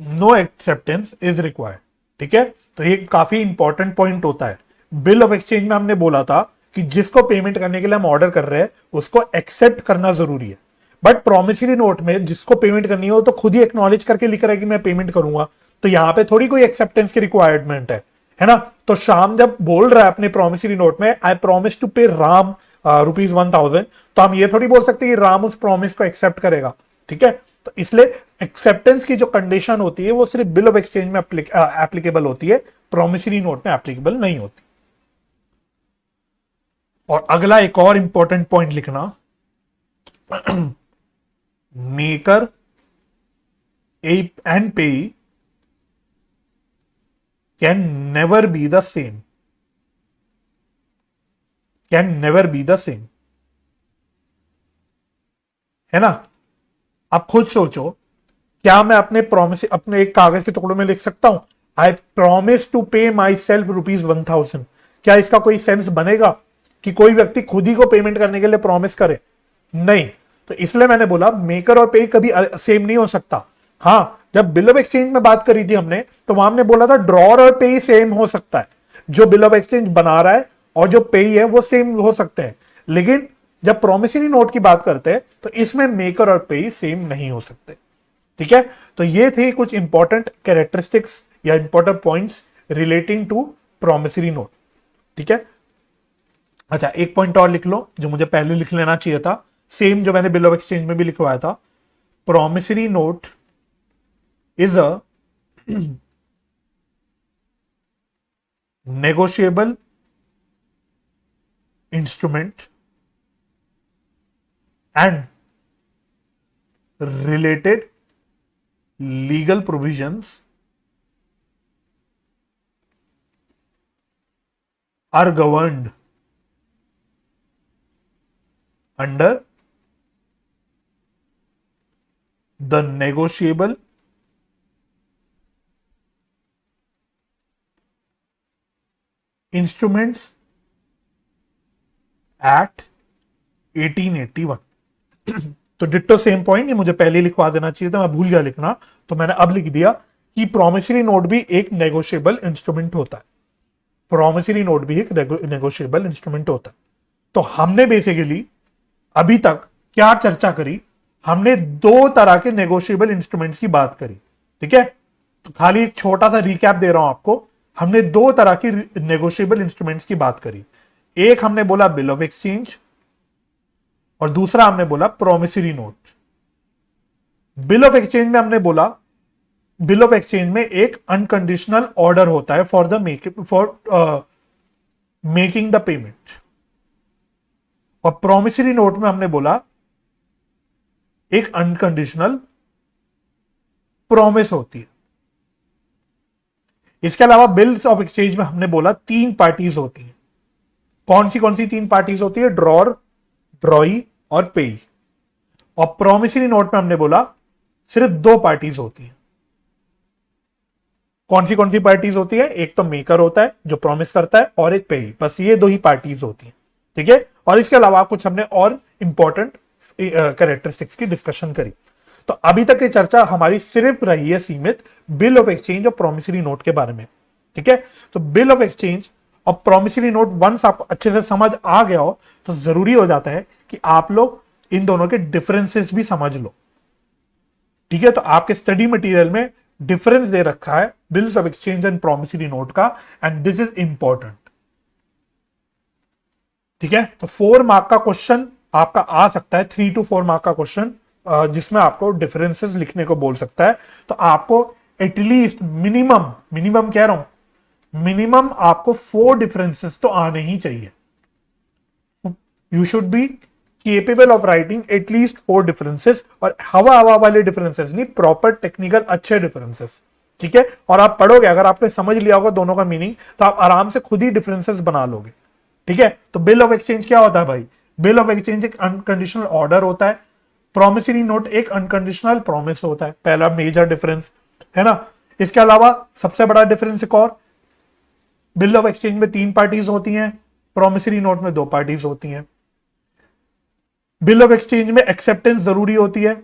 no acceptance is required, ठीक है। तो ये काफी इंपॉर्टेंट पॉइंट होता है। बिल ऑफ एक्सचेंज में हमने बोला था कि जिसको पेमेंट करने के लिए हम ऑर्डर कर रहे हैं उसको एक्सेप्ट करना जरूरी है, बट प्रोमिसरी नोट में जिसको पेमेंट करनी हो तो खुद ही एक्नॉलेज करके लिख रहा है कि मैं पेमेंट करूंगा, तो यहां पे थोड़ी कोई एक्सेप्टेंस की रिक्वायरमेंट है ना। तो शाम जब बोल रहा है अपने प्रोमिसरी नोट में आई प्रॉमिस टू पे राम ₹1000, तो हम ये थोड़ी बोल सकते कि राम उस प्रॉमिस को एक्सेप्ट करेगा, ठीक है। तो इसलिए एक्सेप्टेंस की जो कंडीशन होती है वो सिर्फ बिल ऑफ एक्सचेंज में एप्लीकेबल होती है, प्रोमिसरी नोट में एप्लीकेबल नहीं होती। और अगला एक और इंपॉर्टेंट पॉइंट लिखना, मेकर एंड पे can never be the same, can never be the same, है ना। आप खुद सोचो, क्या मैं अपने प्रॉमिस अपने एक कागज के टुकड़ों में लिख सकता हूं आई प्रॉमिस टू पे माई सेल्फ ₹1000? क्या इसका कोई सेंस बनेगा कि कोई व्यक्ति खुद ही को पेमेंट करने के लिए प्रॉमिस करे? नहीं। तो इसलिए मैंने बोला मेकर और पे कभी सेम नहीं हो सकता। हाँ, जब बिल ऑफ एक्सचेंज में बात करी थी हमने, तो वहां हमने बोला था ड्रॉर और पे सेम हो सकता है, जो बिल ऑफ एक्सचेंज बना रहा है और जो पे है वो सेम हो सकते हैं, लेकिन जब प्रोमिसरी नोट की बात करते हैं तो इसमें मेकर और पे सेम नहीं हो सकते, ठीक है। तो ये थे कुछ इंपॉर्टेंट कैरेक्टरिस्टिक्स या important points relating to promissory note, ठीक है। अच्छा, एक पॉइंट और लिख लो जो मुझे पहले लिख लेना चाहिए था, सेम जो मैंने बिल ऑफ एक्सचेंज में भी लिखवाया था, promissory note is a negotiable instrument and related legal provisions are governed under the negotiable instruments act 1881। तो डिट्टो सेम पॉइंट, ये मुझे पहले लिखवा देना चाहिए था, मैं भूल गया लिखना, तो मैंने अब लिख दिया कि प्रोमिसरी नोट भी एक नेगोशिएबल इंस्ट्रूमेंट होता है। प्रोमिसरी नोट भी एक नेगोशिएबल इंस्ट्रूमेंट होता है। तो हमने बेसिकली अभी तक क्या चर्चा करी, हमने दो तरह के नेगोशिएबल इंस्ट्रूमेंट्स की बात करी, ठीक है। तो खाली एक छोटा सा रिकैप दे रहा हूं आपको, हमने दो तरह की नेगोशिएबल इंस्ट्रूमेंट्स की बात करी। एक हमने बोला बिल ऑफ एक्सचेंज और दूसरा हमने बोला promissory note. Bill of exchange में हमने बोला बिल ऑफ एक्सचेंज में एक अनकंडीशनल ऑर्डर होता है फॉर मेकिंग द पेमेंट, और प्रोमिसरी नोट में हमने बोला एक अनकंडीशनल प्रॉमिस होती है। इसके अलावा बिल्स ऑफ एक्सचेंज में हमने बोला तीन पार्टीज होती हैं। कौन सी तीन पार्टीज होती है? ड्रॉर, ड्रॉई और पेई। और प्रोमिसरी नोट में हमने बोला सिर्फ दो पार्टीज होती हैं। कौन सी पार्टीज होती है? एक तो मेकर होता है जो प्रॉमिस करता है, और एक पेई। बस ये दो ही पार्टीज होती हैं, ठीक है। और इसके अलावा कुछ हमने और इंपॉर्टेंट कैरेक्टरिस्टिक्स की डिस्कशन करी। तो अभी तक की चर्चा हमारी सिर्फ रही है सीमित बिल ऑफ एक्सचेंज और प्रोमिसरी नोट के बारे में, ठीक है। तो बिल ऑफ एक्सचेंज और प्रोमिसरी नोट वंस आपको अच्छे से समझ आ गया हो तो जरूरी हो जाता है कि आप लोग इन दोनों के डिफरेंसेस भी समझ लो, ठीक है। तो आपके स्टडी मटेरियल में डिफरेंस दे रखा है bills of exchange and promissory note का, एंड दिस इज इंपॉर्टेंट, ठीक है। तो 4 मार्क का क्वेश्चन आपका आ सकता है, 3 to 4 मार्क का क्वेश्चन, जिसमें आपको डिफरेंसेस लिखने को बोल सकता है। तो आपको एटलीस्ट मिनिमम कह रहा हूं, मिनिमम आपको 4 डिफरेंसेस तो आने ही चाहिए। You should be capable of writing at least 4 differences, और हवा वाले डिफरेंसेस नहीं, प्रॉपर टेक्निकल अच्छे डिफरेंसेस, ठीक है। और आप पढ़ोगे, अगर आपने समझ लिया होगा दोनों का मीनिंग, तो आप आराम से खुद ही डिफरेंसेस बना लोगे, ठीक है। तो बिल ऑफ एक्सचेंज क्या होता है भाई? बिल ऑफ एक्सचेंज एक अनकंडीशनल ऑर्डर होता है, प्रोमिसरी नोट एक अनकंडीशनल प्रॉमिस होता है। पहला मेजर डिफरेंस है ना। इसके अलावा सबसे बड़ा डिफरेंस एक और, बिल ऑफ एक्सचेंज में 3 पार्टीज होती हैं, प्रोमिसरी नोट में 2 पार्टीज होती हैं। बिल ऑफ एक्सचेंज में एक्सेप्टेंस जरूरी होती है,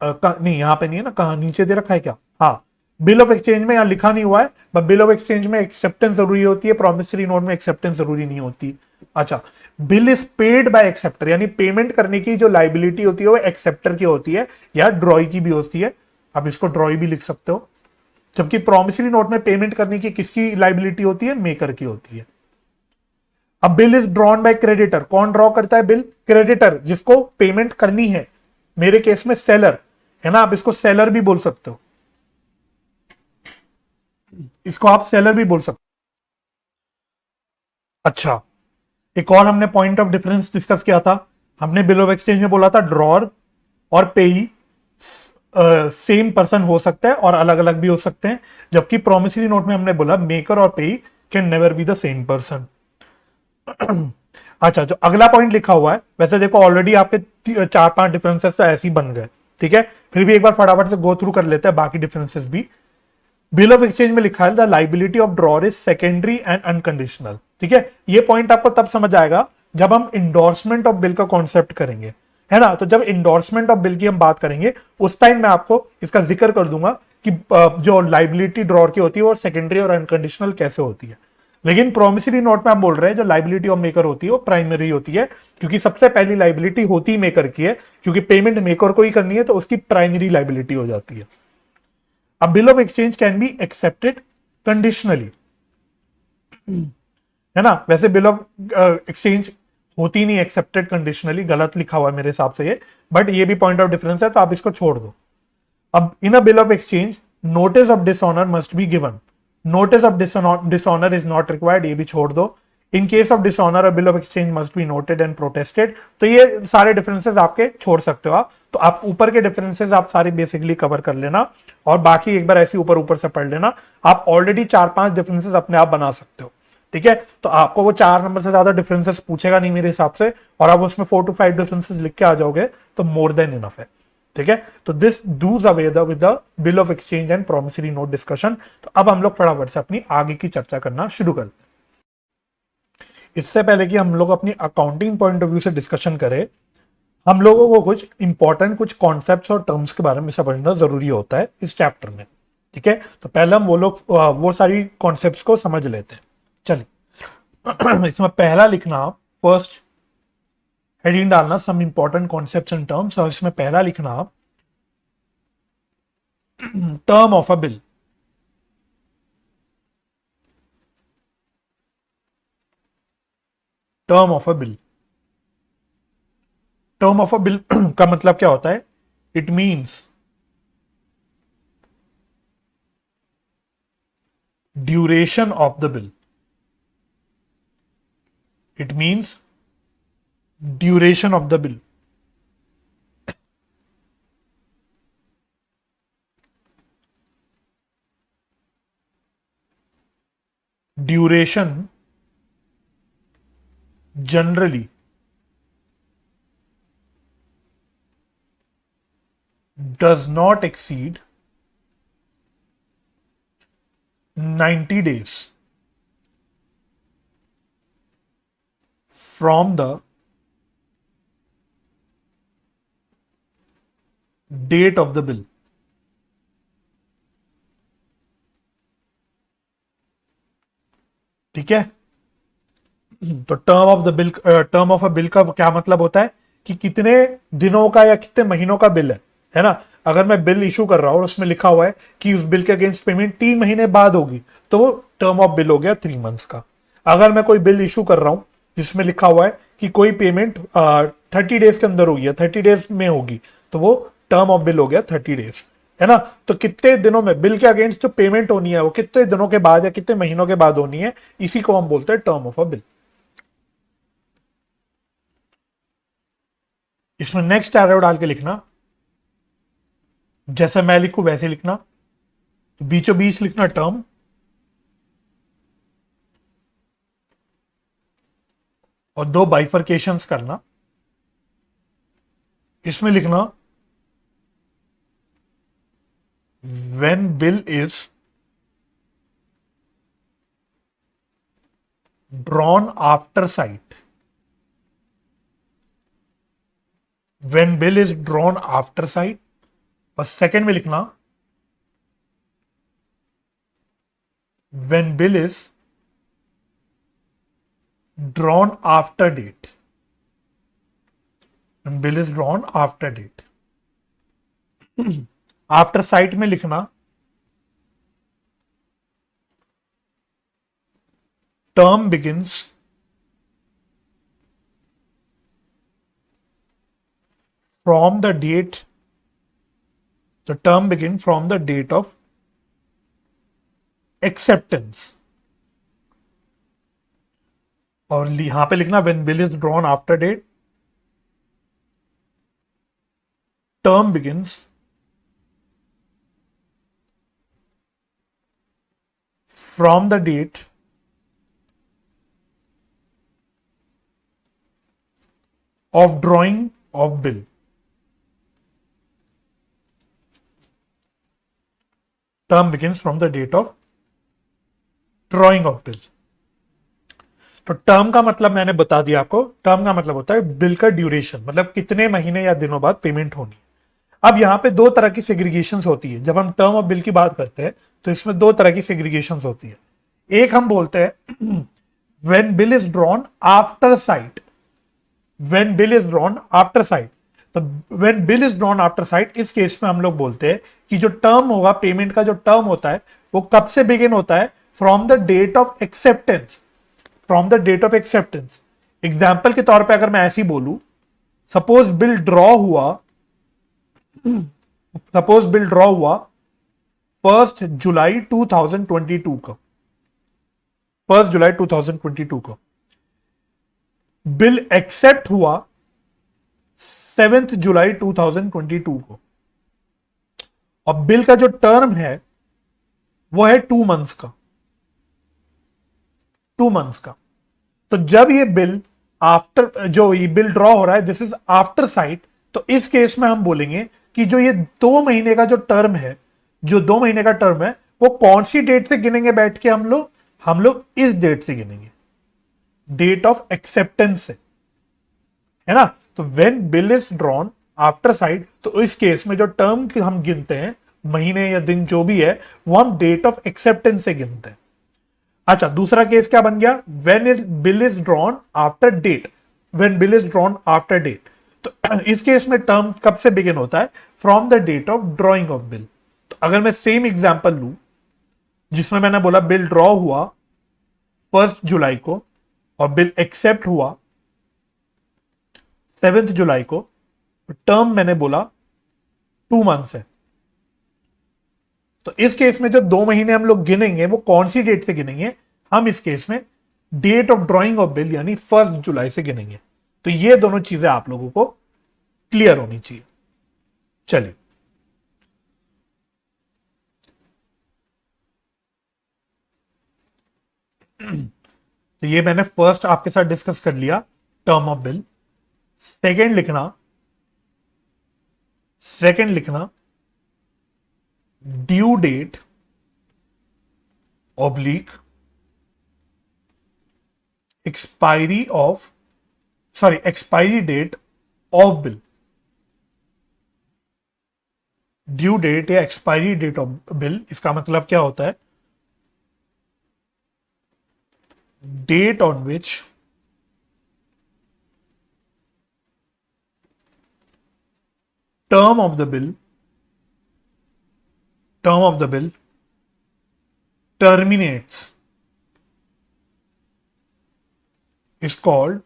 नहीं यहां पे नहीं है ना, कहां नीचे दे रखा है क्या? हाँ, बिल ऑफ एक्सचेंज में यहां लिखा नहीं हुआ है, बट बिल ऑफ एक्सचेंज में एक्सेप्टेंस जरूरी होती है, प्रोमिसरी नोट में एक्सेप्टेंस जरूरी नहीं होती। अच्छा, bill is paid by acceptor, यानी पेमेंट करने की जो लाइबिलिटी होती है वो एक्सेप्टर की होती है या ड्रॉई की भी होती है। अब इसको ड्रॉई भी लिख सकते हो। जबकि प्रोमिसरी नोट में पेमेंट करने की किसकी लाइबिलिटी होती है? मेकर की होती है। अब bill is drawn by creditor, कौन ड्रॉ करता है बिल? क्रेडिटर, जिसको पेमेंट करनी है। मेरे केस में सेलर है ना, आप इसको सेलर भी बोल सकते हो, इसको आप सेलर भी बोल सकते हो। अच्छा, एक और हमने पॉइंट ऑफ डिफरेंस डिस्कस किया था। हमने बिल ऑफ एक्सचेंज में बोला था ड्रॉर और पेई सेम पर्सन हो सकता है और अलग अलग भी हो सकते हैं, जबकि प्रोमिसरी नोट में हमने बोला मेकर और पेई can never be the same person. अच्छा, जो अगला पॉइंट लिखा हुआ है, वैसे देखो ऑलरेडी आपके 4-5 डिफरेंसेस तो ऐसे ही बन गए, ठीक है। फिर भी एक बार फटाफट से गो थ्रू कर लेते हैं बाकी डिफरेंसेस भी। बिल ऑफ एक्सचेंज में लिखा है the liability of drawer is secondary and unconditional, ठीक है। ये पॉइंट आपको तब समझ आएगा जब हम इंडोर्समेंट ऑफ बिल का कॉन्सेप्ट करेंगे, है ना। तो जब इंडोर्समेंट ऑफ बिल की हम बात करेंगे उस टाइम मैं आपको इसका जिक्र कर दूंगा कि जो लाइबिलिटी ड्रॉर की होती है वो सेकेंडरी और अनकंडीशनल कैसे होती है। लेकिन प्रोमिसरी नोट में हम बोल रहे हैं जो लाइबिलिटी ऑफ मेकर होती है वो प्राइमरी होती है, क्योंकि सबसे पहली लाइबिलिटी होती मेकर की है, क्योंकि पेमेंट मेकर को ही करनी है, तो उसकी प्राइमरी लाइबिलिटी हो जाती है। अब bill of exchange can be accepted conditionally, है ना। वैसे बिल ऑफ एक्सचेंज होती नहीं एक्सेप्टेड कंडीशनली, गलत लिखा हुआ है मेरे हिसाब से ये, बट ये भी पॉइंट ऑफ डिफरेंस है, तो आप इसको छोड़ दो। अब in a bill of exchange notice of dishonour must be given, notice of dishonour is not required, ये भी छोड़ दो। In case of dishonour, a bill of exchange must be noted and protested. तो ये सारे डिफरेंसेस आपके छोड़ सकते हो आप, तो आप ऊपर के डिफरेंसेस आप सारे बेसिकली कवर कर लेना, और बाकी एक बार ऐसे ऊपर से पढ़ लेना। आप ऑलरेडी 4-5 डिफरेंसेस अपने आप बना सकते हो, ठीक है। तो आपको वो 4 नंबर से ज्यादा डिफरेंसेस पूछेगा नहीं मेरे हिसाब से, और आप उसमें 4 to 5 डिफरेंसेस लिख के आ जाओगे तो मोर देन इनफ है, ठीक है, तो this does away with the bill of exchange and promissory note discussion. तो अब हम लोग फटाफट से अपनी आगे की चर्चा करना शुरू करते हैं। इससे पहले कि हम लोग अपनी अकाउंटिंग पॉइंट ऑफ व्यू से डिस्कशन करें, हम लोगों को कुछ इंपॉर्टेंट कुछ कॉन्सेप्ट्स और टर्म्स के बारे में समझना जरूरी होता है इस चैप्टर में। ठीक है, तो पहले हम वो सारी कॉन्सेप्ट्स को समझ लेते हैं। चलिए इसमें पहला लिखना, फर्स्ट हेडिंग डालना some important concepts and terms, और इसमें पहला लिखना term of a bill. Term of a bill, term of a bill का मतलब क्या होता है? It means duration of the bill. It means duration of the bill. Duration generally does not exceed 90 days from the date of the bill। ठीक है, तो term of the bill, term of a bill का क्या मतलब होता है कि कितने दिनों का या कितने महीनों का बिल है ना। अगर मैं बिल इशू कर रहा हूं और उसमें लिखा हुआ है कि उस बिल के अगेंस्ट पेमेंट 3 महीने बाद होगी, तो वो टर्म ऑफ बिल हो गया 3 मंथ्स का। अगर मैं कोई बिल इशू कर रहा हूं जिसमें लिखा हुआ है कि कोई पेमेंट 30 डेज के अंदर होगी या 30 डेज में होगी, तो वो टर्म ऑफ बिल हो गया 30 डेज, है ना। तो कितने दिनों में बिल के अगेंस्ट जो पेमेंट होनी है वो कितने दिनों के बाद या कितने महीनों के बाद होनी है, इसी को हम बोलते हैं टर्म ऑफ अ बिल। इसमें नेक्स्ट एरो डाल के लिखना, जैसे मैं लिखूं वैसे लिखना, तो बीचों बीच लिखना टर्म, और 2 बाइफर्केशंस करना। इसमें लिखना when bill is drawn after sight. When bill is drawn after sight. और सेकेंड में लिखना when bill is drawn after date। when bill is drawn after date। After site में लिखना term begins from the date, the term begin from the date of acceptance। और यहां पे लिखना when bill is drawn after date, term begins from the date of drawing of bill। term begins from the date of drawing of bill। तो term का मतलब मैंने बता दिया आपको। टर्म का मतलब होता है बिल का ड्यूरेशन, मतलब कितने महीने या दिनों बाद पेमेंट होनी है। अब यहां पे 2 तरह की सेग्रीगेशन होती है। जब हम टर्म ऑफ बिल की बात करते हैं तो इसमें 2 तरह की सेग्रीगेशन होती है। एक हम बोलते हैं when bill is drawn after sight. When bill is drawn after sight, तो when bill is drawn after sight, इस केस में हम लोग बोलते हैं कि जो टर्म होगा, पेमेंट का जो टर्म होता है वो कब से बिगिन होता है? From the date of acceptance. From the date of acceptance. Example के तौर पे अगर मैं ऐसी बोलूं, सपोज बिल ड्रॉ हुआ, सपोज बिल ड्रॉ हुआ 1 जुलाई 2022 को, 1 जुलाई 2022 को। बिल एक्सेप्ट हुआ 7 जुलाई 2022 को। और बिल का जो टर्म है वो है 2 मंथ्स का, 2 मंथ्स का। तो जब ये बिल आफ्टर, जो ये बिल ड्रॉ हो रहा है, दिस इज आफ्टर साइट, तो इस केस में हम बोलेंगे कि जो ये 2 महीने का जो टर्म है, जो 2 महीने का टर्म है, वो कौन सी डेट से गिनेंगे बैठ के हम लोग इस डेट से गिनेंगे, डेट ऑफ एक्सेप्टेंस से, है ना। तो when bill is drawn after side, तो इस केस में जो टर्म हम गिनते हैं, महीने या दिन जो भी है, वो हम डेट ऑफ एक्सेप्टेंस से गिनते हैं। अच्छा, दूसरा केस क्या बन गया, when is bill is drawn after date, when bill is drawn after date. तो इस केस में टर्म कब से बिगिन होता है, from the date of drawing of bill. तो अगर मैं सेम एग्जांपल लू, जिसमें मैंने बोला बिल ड्रॉ हुआ 1 जुलाई को और बिल एक्सेप्ट हुआ 7 जुलाई को, टर्म मैंने बोला 2 मंथ्स है। तो इस केस में जो 2 महीने हम लोग गिनेंगे वो कौन सी डेट से गिनेंगे, हम इस केस में date of drawing of bill यानी 1 जुलाई से गिनेंगे। तो ये दोनों चीजें आप लोगों को क्लियर होनी चाहिए। चलिए, तो ये मैंने फर्स्ट आपके साथ डिस्कस कर लिया, टर्म ऑफ बिल। सेकेंड लिखना due date oblique expiry date of bill. Due date या एक्सपायरी डेट ऑफ बिल, इसका मतलब क्या होता है, date on which term of the bill terminates is called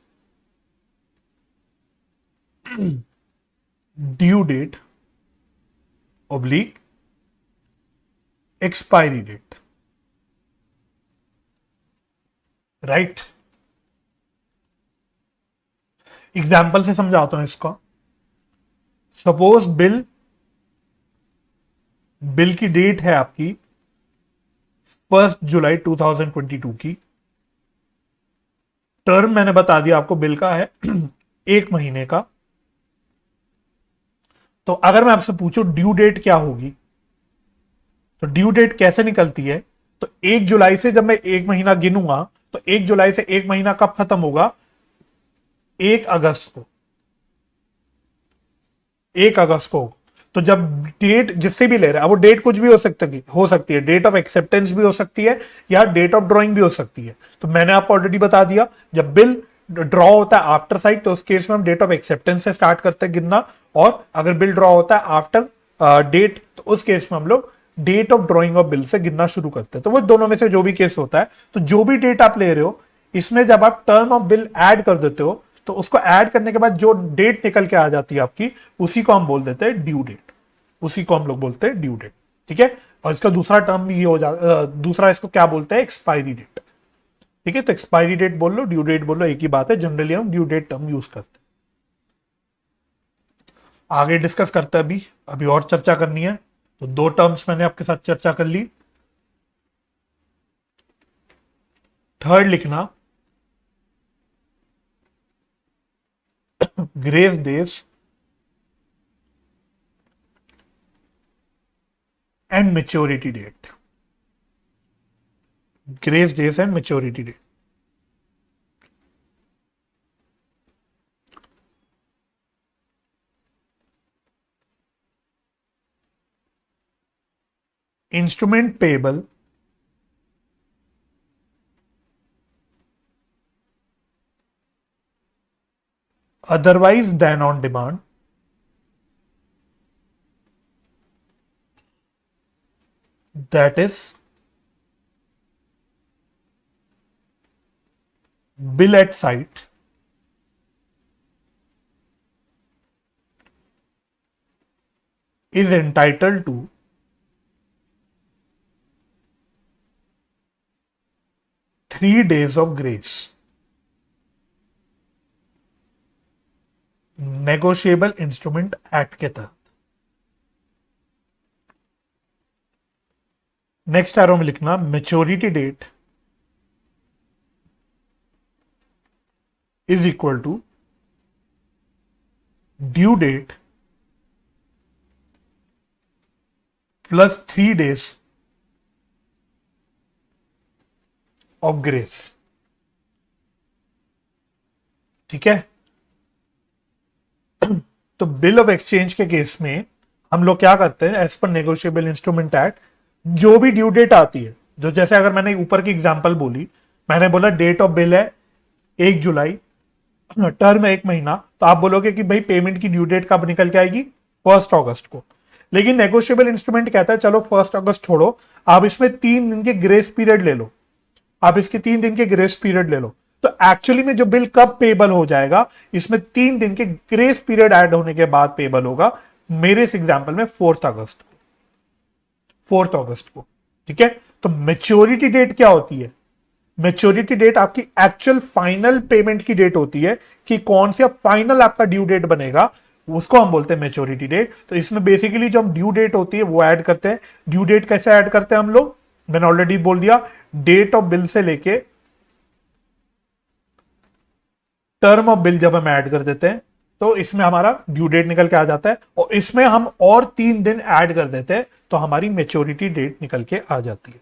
due date oblique expiry date, right. Example से समझाता हूं इसको। सपोज बिल की डेट है आपकी 1 जुलाई 2022 की, टर्म मैंने बता दिया आपको बिल का है 1 महीने का। तो अगर मैं आपसे पूछूं ड्यू डेट क्या होगी, तो ड्यू डेट कैसे निकलती है, तो 1 जुलाई से जब मैं 1 महीना गिनूंगा, तो 1 जुलाई से 1 महीना कब खत्म होगा, 1 अगस्त को। 1 अगस्त को। तो जब डेट जिससे भी ले रहा है, अब वो डेट कुछ भी हो सकती है, डेट ऑफ एक्सेप्टेंस भी हो सकती है या डेट ऑफ ड्रॉइंग भी हो सकती है। तो मैंने आपको ऑलरेडी बता दिया, जब बिल ड्रॉ होता है आफ्टर साइड, तो उस केस में हम डेट ऑफ एक्सेप्टेंस से स्टार्ट करते हैं गिनना, और अगर बिल ड्रॉ होता है आफ्टर डेट, तो उस केस में हम लोग date of drawing of bill से गिनना शुरू करते हैं। तो वो दोनों में से जो भी केस होता है, तो जो भी डेट आप ले रहे हो, इसमें जब आप टर्म ऑफ बिल ऐड कर देते हो, तो उसको ऐड करने के बाद जो डेट निकल के आ जाती है आपकी, उसी को हम बोल देते हैं ड्यू डेट, उसी को हम लोग बोलते हैं ड्यू डेट। ठीक है, और इसका दूसरा टर्म भी ये हो जाता, दूसरा इसको क्या बोलते हैं, एक्सपायरी डेट। ठीक है, तो एक्सपायरी डेट बोल लो, ड्यू डेट बोल लो, एक ही बात है, जनरली हम ड्यू डेट टर्म यूज करते हैं। आगे डिस्कस करते हैं, अभी और चर्चा करनी है। तो 2 टर्म्स मैंने आपके साथ चर्चा कर ली। थर्ड लिखना grace days and maturity date. Grace days and maturity date. Instrument payable otherwise than on demand, that is bill at site, is entitled to 3 days of grace, negotiable instrument act के तहत। Next arrow में लिखना maturity date is equal to due date plus 3 days of grace. ठीक है, तो bill of exchange के case में हम लोग क्या करते हैं, एज पर नेगोशिएबल इंस्ट्रूमेंट एक्ट, जो भी ड्यू डेट आती है, जो जैसे अगर मैंने ऊपर की एग्जांपल बोली, मैंने बोला डेट ऑफ बिल है 1 जुलाई, टर्म है 1 महीना, तो आप बोलोगे कि भाई पेमेंट की ड्यू डेट कब निकल के आएगी, 1 अगस्त को। लेकिन नेगोशिएबल इंस्ट्रूमेंट कहता है चलो 1 अगस्त छोड़ो, आप इसमें 3 दिन के ग्रेस पीरियड ले लो, आप इसके 3 दिन के ग्रेस पीरियड ले लो। तो एक्चुअली में जो बिल कब पेबल हो जाएगा, इसमें 3 दिन के ग्रेस पीरियड ऐड होने के बाद पेबल होगा, मेरे इस एग्जांपल में 4 अगस्त को, 4 अगस्त को। ठीक है, तो मेच्योरिटी डेट क्या होती है, मेच्योरिटी डेट आपकी एक्चुअल फाइनल पेमेंट की डेट होती है, कि कौन सा फाइनल आपका ड्यू डेट बनेगा, उसको हम बोलते हैं मेच्योरिटी डेट। तो इसमें बेसिकली जो हम ड्यू डेट होती है वो ऐड करते हैं। ड्यू डेट कैसे ऐड करते हैं हम लोग, मैंने ऑलरेडी बोल दिया, डेट ऑफ बिल से लेके टर्म ऑफ बिल जब हम ऐड कर देते हैं तो इसमें हमारा ड्यू डेट निकल के आ जाता है, और इसमें हम और 3 दिन ऐड कर देते हैं तो हमारी मेच्योरिटी डेट निकल के आ जाती है।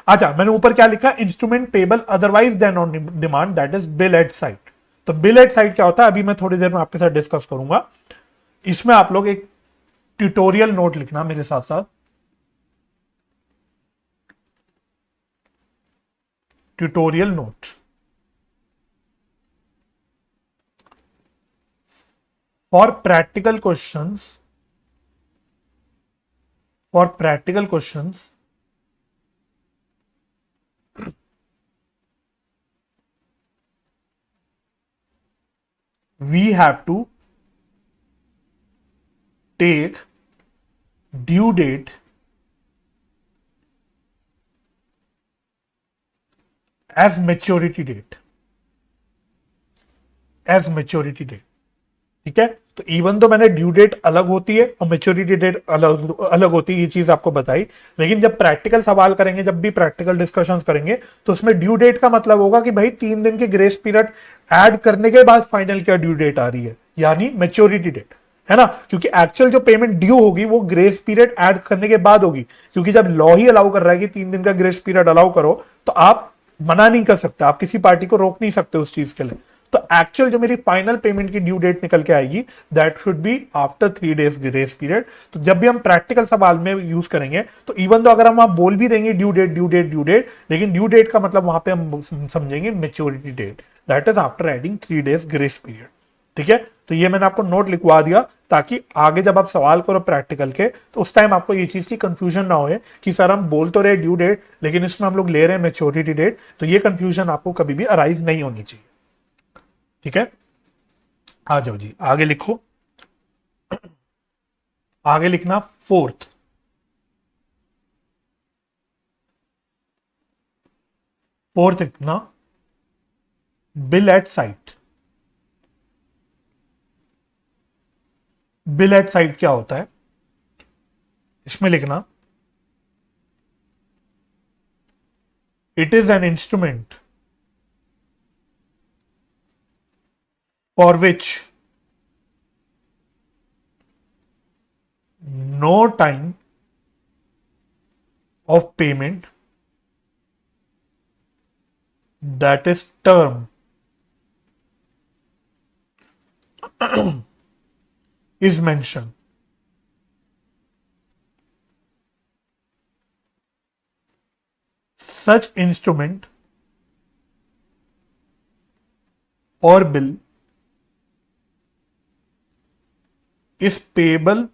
अच्छा, मैंने ऊपर क्या लिखा, instrument payable otherwise than on demand, that is bill at sight. तो बिल एट साइट क्या होता है, अभी मैं थोड़ी देर में आपके साथ डिस्कस करूंगा। इसमें आप लोग एक ट्यूटोरियल नोट लिखना मेरे साथ साथ, tutorial note for practical questions, for practical questions we have to take due date as maturity date, as maturity date। ठीक है, तो इवन तो मैंने ड्यू डेट अलग होती है और मेच्योरिटी डेट अलग अलग होती है, ये चीज आपको बताई। लेकिन जब प्रैक्टिकल सवाल करेंगे, जब भी प्रैक्टिकल डिस्कशंस करेंगे, तो उसमें ड्यू डेट का मतलब होगा कि भाई 3 दिन के ग्रेस पीरियड ऐड करने के बाद फाइनल क्या ड्यू डेट आ रही है, यानी मेच्योरिटी डेट, है ना। क्योंकि एक्चुअल जो पेमेंट ड्यू होगी वो ग्रेस पीरियड ऐड करने के बाद होगी, क्योंकि जब लॉ ही अलाउ कर रहा है कि 3 दिन का ग्रेस पीरियड अलाउ करो, तो आप मना नहीं कर सकते, आप किसी पार्टी को रोक नहीं सकते उस चीज के लिए। तो एक्चुअल जो मेरी फाइनल पेमेंट की ड्यू डेट निकल के आएगी, that should be after 3 days grace period. तो जब भी हम प्रैक्टिकल सवाल में यूज करेंगे, तो इवन तो अगर हम आप बोल भी देंगे due date due date due date, लेकिन ड्यू डेट का मतलब वहां पे हम समझेंगे maturity date, that is after adding 3 days grace period. ठीक है, तो ये मैंने आपको नोट लिखवा दिया, ताकि आगे जब आप सवाल करो प्रैक्टिकल के, तो उस टाइम आपको ये चीज की कंफ्यूजन ना हो कि सर हम बोल तो रहे ड्यू डेट, लेकिन इसमें हम लोग ले रहे हैं मेच्योरिटी डेट। तो ये कंफ्यूजन आपको कभी भी अराइज नहीं होनी चाहिए। ठीक है, आ जाओ जी, आगे लिखो। आगे लिखना फोर्थ, फोर्थ लिखना bill at site. Bill at sight क्या होता है, इसमें लिखना it is an instrument for which no time of payment, that is term, is mentioned. Such instrument or bill is payable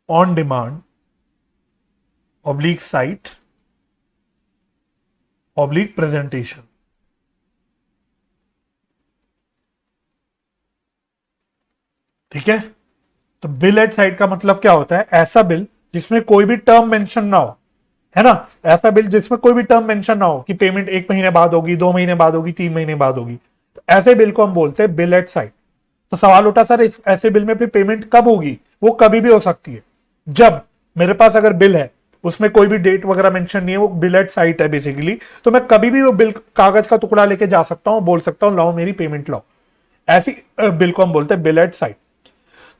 on demand oblique site oblique presentation। ठीक है, तो bill at site का मतलब क्या होता है, ऐसा बिल जिसमें कोई भी टर्म मेंशन ना हो, है ना। ऐसा बिल जिसमें कोई भी टर्म मेंशन ना हो कि पेमेंट 1 महीने बाद होगी, 2 महीने बाद होगी, 3 महीने बाद होगी, तो ऐसे बिल को हम बोलते हैं बिल एट साइट। तो सवाल उठा सर ऐसे बिल में फिर पेमेंट कब होगी, वो कभी भी हो सकती है। जब मेरे पास अगर बिल है, उसमें कोई भी डेट वगैरह मेंशन नहीं है, वो बिल एट साइट है बेसिकली, तो मैं कभी भी वो बिल कागज का टुकड़ा लेके जा सकता हूं, बोल सकता हूं लाओ मेरी पेमेंट लाओ। ऐसी बिल को हम बोलते हैं बिल एट साइट।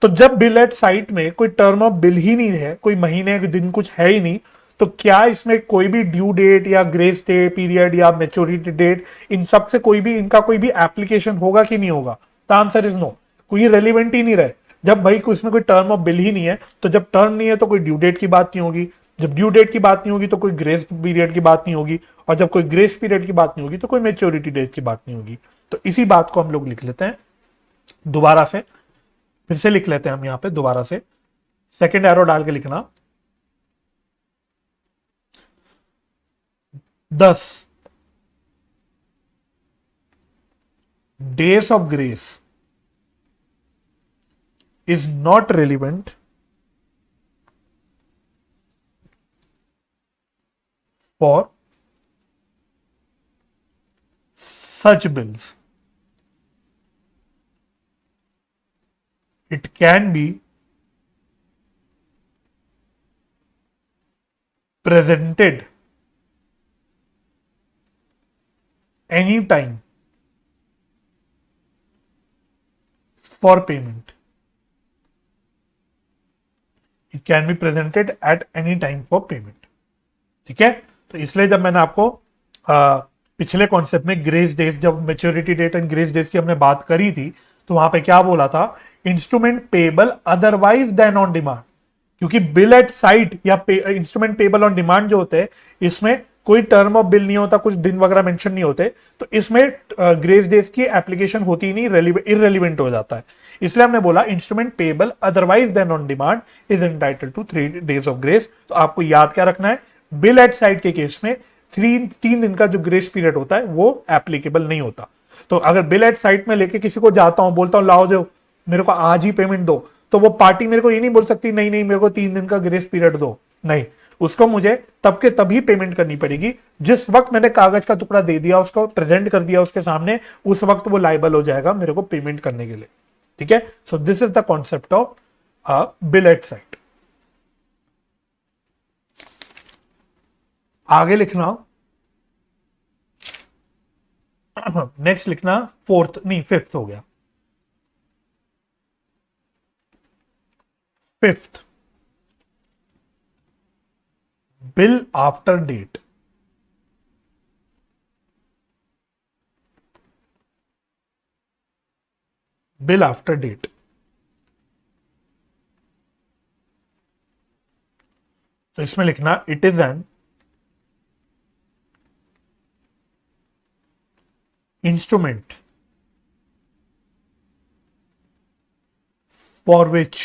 तो जब बिल एट साइट में कोई टर्म ऑफ बिल ही नहीं है, कोई महीने दिन कुछ है ही नहीं, तो क्या इसमें कोई भी ड्यू डेट या ग्रेस डे पीरियड या मेच्योरिटी डेट, इन सब से कोई भी इनका कोई भी एप्लीकेशन होगा कि नहीं होगा? द आंसर इज नो, कोई रेलिवेंट ही नहीं रहे। जब भाई इसमें कोई टर्म ऑफ बिल ही नहीं है, तो जब टर्म नहीं है तो कोई ड्यू डेट की बात नहीं होगी, जब ड्यू डेट की बात नहीं होगी तो कोई ग्रेस पीरियड की बात नहीं होगी, और जब कोई ग्रेस पीरियड की बात नहीं होगी तो कोई मेच्योरिटी डेट की बात नहीं होगी। तो इसी बात को हम लोग लिख लेते हैं दोबारा से, फिर से लिख लेते हैं हम यहां पे दोबारा से, सेकेंड एरो डाल के लिखना, 10 days of grace is not relevant for such bills. It can be presented anytime for payment. It can be presented at any time for payment. ठीक है, तो इसलिए जब मैंने आपको पिछले कॉन्सेप्ट में ग्रेस डेज, जब maturity date and grace days की हमने बात करी थी, तो वहां पे क्या बोला था? Instrument payable otherwise than on demand. क्योंकि बिल एट साइट या इंस्ट्रूमेंट पेबल ऑन डिमांड जो होते हैं, इसमें कोई टर्म ऑफ बिल नहीं होता, कुछ दिन वगैरह मेंशन नहीं होते, तो इसमें ग्रेस डेज की एप्लीकेशन होती ही नहीं, इररेलिवेंट हो जाता है। इसलिए हमने बोला instrument payable otherwise than on demand is entitled to 3 days of grace. तो आपको याद क्या रखना है? बिल एट साइट के केस में 3 दिन का जो ग्रेस पीरियड होता है वो एप्लीकेबल नहीं होता। तो अगर बिल एट साइट में लेके किसी को जाता हूं, बोलता हूं लाओ जो मेरे को आज ही पेमेंट दो, तो वो पार्टी मेरे को ये नहीं बोल सकती नहीं नहीं मेरे को 3 दिन का ग्रेस पीरियड दो, नहीं, उसको मुझे तब के तभी पेमेंट करनी पड़ेगी जिस वक्त मैंने कागज का टुकड़ा दे दिया, उसको प्रेजेंट कर दिया उसके सामने, उस वक्त वो लायबल हो जाएगा मेरे को पेमेंट करने के लिए। ठीक है, so this is the concept of bill at sight. आगे लिखना, नेक्स्ट लिखना फोर्थ, नहीं फिफ्थ हो गया, fifth bill after date. Bill after date, तो इसमें लिखना it is an instrument for which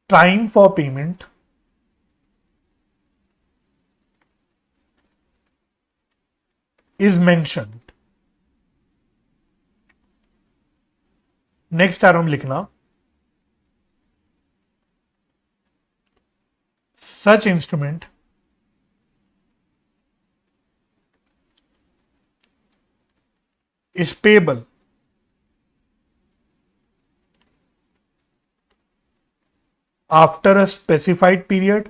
time for payment is mentioned. Next term लिखना, such instrument is payable after a specified period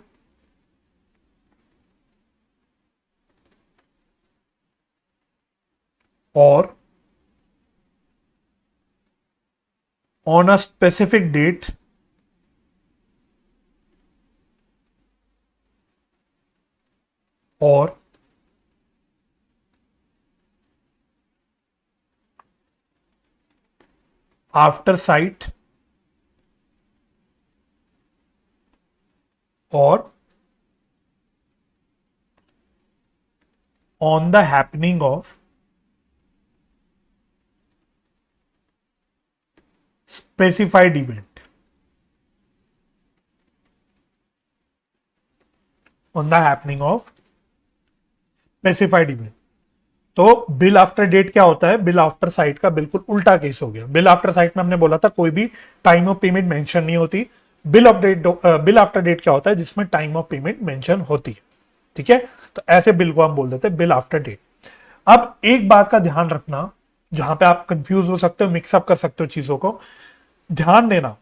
or on a specific date or after sight or on the happening of specified event, on the happening of specified event। तो bill after date क्या होता है? Bill after site का बिल्कुल उल्टा case हो गया। Bill after site में हमने बोला था कोई भी टाइम ऑफ पेमेंट मेंशन नहीं होती, बिल आफ्टर डेट क्या होता है? जिसमें टाइम ऑफ पेमेंट मेंशन होती है। ठीक है, तो ऐसे बिल को हम बोल देते हैं बिल आफ्टर डेट। अब एक बात का ध्यान रखना, जहां पे आप कंफ्यूज हो सकते हो, मिक्सअप कर सकते हो चीजों को, ध्यान देना।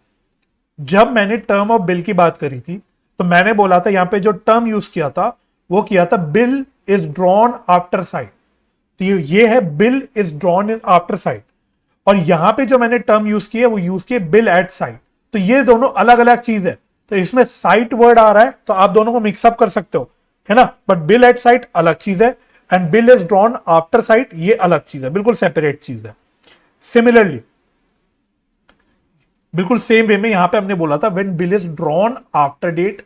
जब मैंने टर्म ऑफ बिल की बात करी थी, तो मैंने बोला था यहां पे जो टर्म यूज किया था वो किया था bill is drawn after sight. तो ये है bill is drawn in after sight, और यहां पे जो मैंने टर्म यूज की है वो यूज की है बिल एट साइट। तो ये दोनों अलग अलग चीज है, तो इसमें साइट वर्ड आ रहा है तो आप दोनों को मिक्सअप कर सकते हो, है ना। बट बिल एट साइट अलग चीज है, and bill is drawn after site ये अलग चीज है, बिल्कुल सेपरेट चीज है। सिमिलरली बिल्कुल सेम वे में यहां पे हमने बोला था when bill is drawn after date,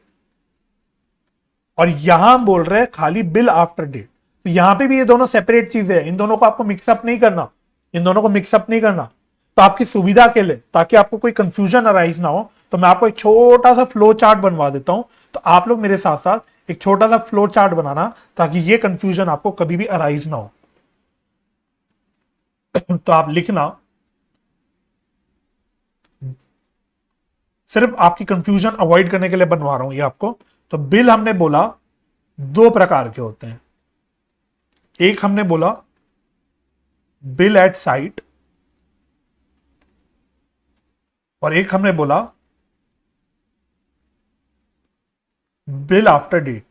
और यहां हम बोल रहे हैं खाली बिल आफ्टर डेट। तो यहां पे भी ये दोनों सेपरेट चीजें हैं, इन दोनों को आपको मिक्सअप नहीं करना, इन दोनों को मिक्सअप नहीं करना। तो आपकी सुविधा के लिए, ताकि आपको कोई कंफ्यूजन अराइज ना हो, तो मैं आपको एक छोटा सा फ्लो चार्ट बनवा देता हूं, तो आप लोग मेरे साथ साथ एक छोटा सा फ्लो चार्ट बनाना, ताकि ये कंफ्यूजन आपको कभी भी अराइज ना हो। तो आप लिखना, सिर्फ आपकी कंफ्यूजन अवॉइड करने के लिए बनवा रहा हूं ये आपको। तो बिल हमने बोला दो प्रकार के होते हैं, एक हमने बोला बिल एट साइट, और एक हमने बोला बिल आफ्टर डेट।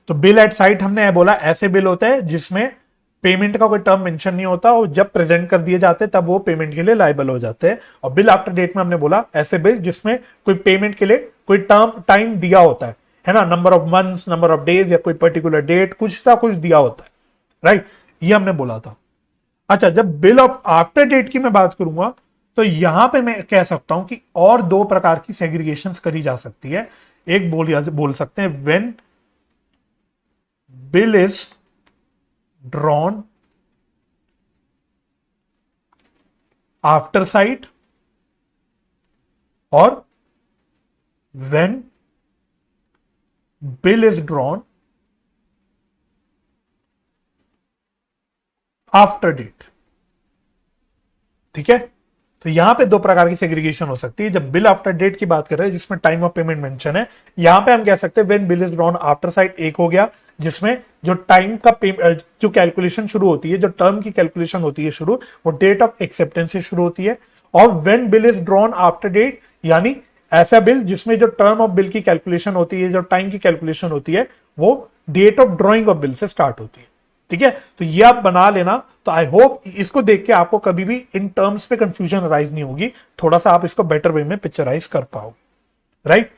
तो बिल एट साइट हमने बोला ऐसे बिल होते हैं जिसमें पेमेंट का कोई टर्म मेंशन नहीं होता, और जब प्रेजेंट कर दिए जाते हैं तब वो पेमेंट के लिए लायबल हो जाते हैं। और बिल आफ्टर डेट में हमने बोला ऐसे बिल जिसमें कोई पेमेंट के लिए कोई टर्म टाइम दिया होता है ना, number of months, number of days, या कोई पर्टिकुलर डेट, कुछ ना कुछ दिया होता है, राइट। ये हमने बोला था। अच्छा, जब बिल ऑफ आफ्टर डेट की मैं बात करूंगा, तो यहां पे मैं कह सकता हूं कि और दो प्रकार की सेग्रीगेशन करी जा सकती है। एक बोल सकते हैं when bill is drawn after sight, और when bill is drawn after date. ठीक है, तो यहां पे दो प्रकार की सेग्रीगेशन हो सकती है। जब बिल आफ्टर डेट की बात कर रहे हैं जिसमें टाइम ऑफ पेमेंट मेंशन है, यहां पे हम कह सकते हैं when bill is drawn after site एक हो गया, जिसमें जो टाइम का जो कैलकुलेशन शुरू होती है, जो टर्म की कैलकुलेशन होती है शुरू, वो डेट ऑफ एक्सेप्टेंस से शुरू होती है। और when bill is drawn after date, यानी ऐसा बिल जिसमें जो टर्म ऑफ बिल की कैलकुलेशन होती है, जो टाइम की कैलकुलेशन होती है, वो date of drawing of bill से स्टार्ट होती है। ठीक है, तो ये आप बना लेना। तो आई होप इसको देख के आपको कभी भी इन टर्म्स पे कंफ्यूजन अराइज नहीं होगी, थोड़ा सा आप इसको बेटर वे में पिक्चराइज कर पाओगे, राइट।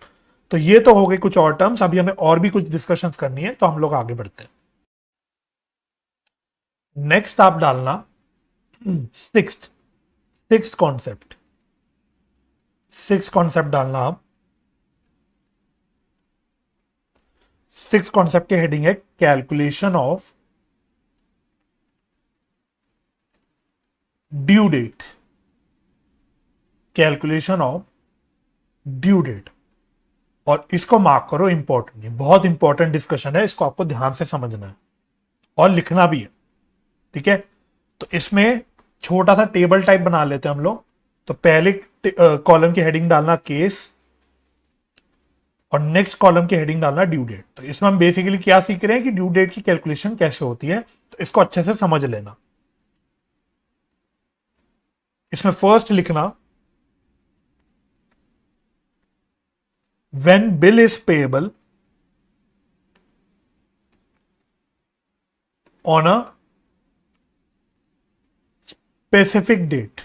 तो ये तो हो गई कुछ और टर्म्स, अभी हमें और भी कुछ डिस्कशंस करनी है, तो हम लोग आगे बढ़ते हैं। नेक्स्ट आप डालना सिक्स्थ कॉन्सेप्ट डालना आप। सिक्स्थ कॉन्सेप्ट की हेडिंग है calculation of due date. Calculation of due date, और इसको मार्क करो, इंपॉर्टेंट है, बहुत इंपॉर्टेंट डिस्कशन है, इसको आपको ध्यान से समझना है और लिखना भी है। ठीक है, तो इसमें छोटा सा टेबल टाइप बना लेते हैं हम लोग। तो पहले कॉलम की हेडिंग डालना केस, और नेक्स्ट कॉलम की हेडिंग डालना ड्यू डेट। तो इसमें हम बेसिकली क्या सीख रहे हैं कि ड्यू डेट की कैलकुलेशन कैसे होती है, तो इसको अच्छे से समझ लेना। इसमें फर्स्ट लिखना when bill is payable on a specific date।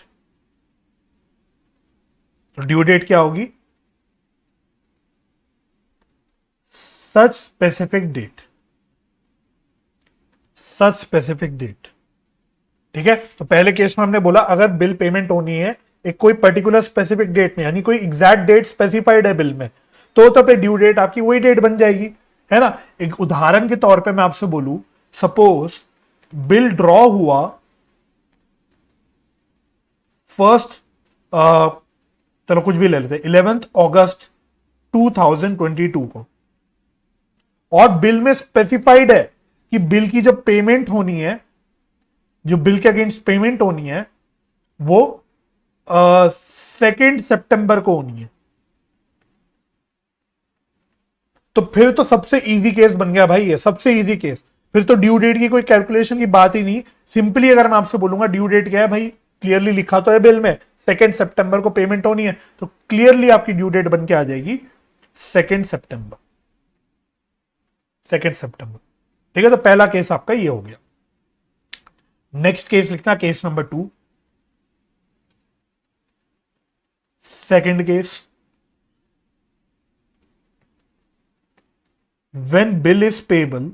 तो ड्यू डेट क्या होगी, सच स्पेसिफिक डेट। ठीक है, तो पहले केस में हमने बोला अगर बिल पेमेंट होनी है एक कोई पर्टिकुलर स्पेसिफिक डेट में, यानी कोई एग्जैक्ट डेट स्पेसिफाइड है बिल में, तो पे ड्यू डेट आपकी वही डेट बन जाएगी, है ना। एक उदाहरण के तौर पे मैं आपसे बोलूं, सपोज बिल ड्रॉ हुआ फर्स्ट, चलो कुछ भी ले लेते हैं, 11 अगस्त 2022 को, और बिल में स्पेसिफाइड है कि बिल की जो पेमेंट होनी है, जो बिल के अगेंस्ट पेमेंट होनी है, वो 2 सितंबर को होनी है। तो फिर तो सबसे इजी केस बन गया भाई, ये सबसे इजी केस। फिर तो ड्यू डेट की कोई कैलकुलेशन की बात ही नहीं। सिंपली अगर मैं आपसे बोलूंगा ड्यू डेट क्या है भाई, क्लियरली लिखा तो है बिल में 2 सितंबर को पेमेंट होनी है, तो क्लियरली आपकी ड्यू डेट बन के आ जाएगी 2 सितंबर। ठीक है, तो पहला केस आपका ये हो गया। नेक्स्ट केस लिखना, case number 2। Second case, when bill is payable,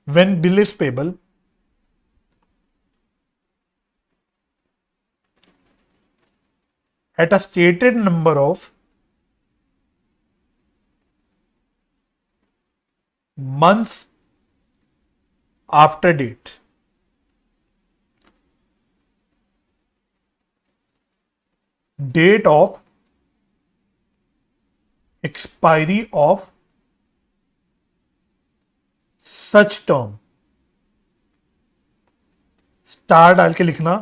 when bill is payable at a stated number of months after date, date of expiry of such term, star डाल के लिखना,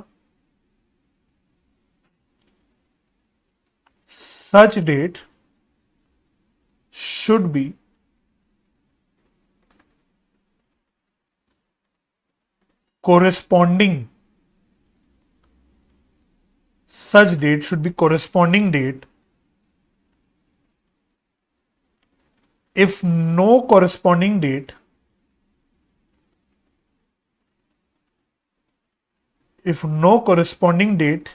such date should be corresponding, such date should be corresponding date if no corresponding date, if no corresponding date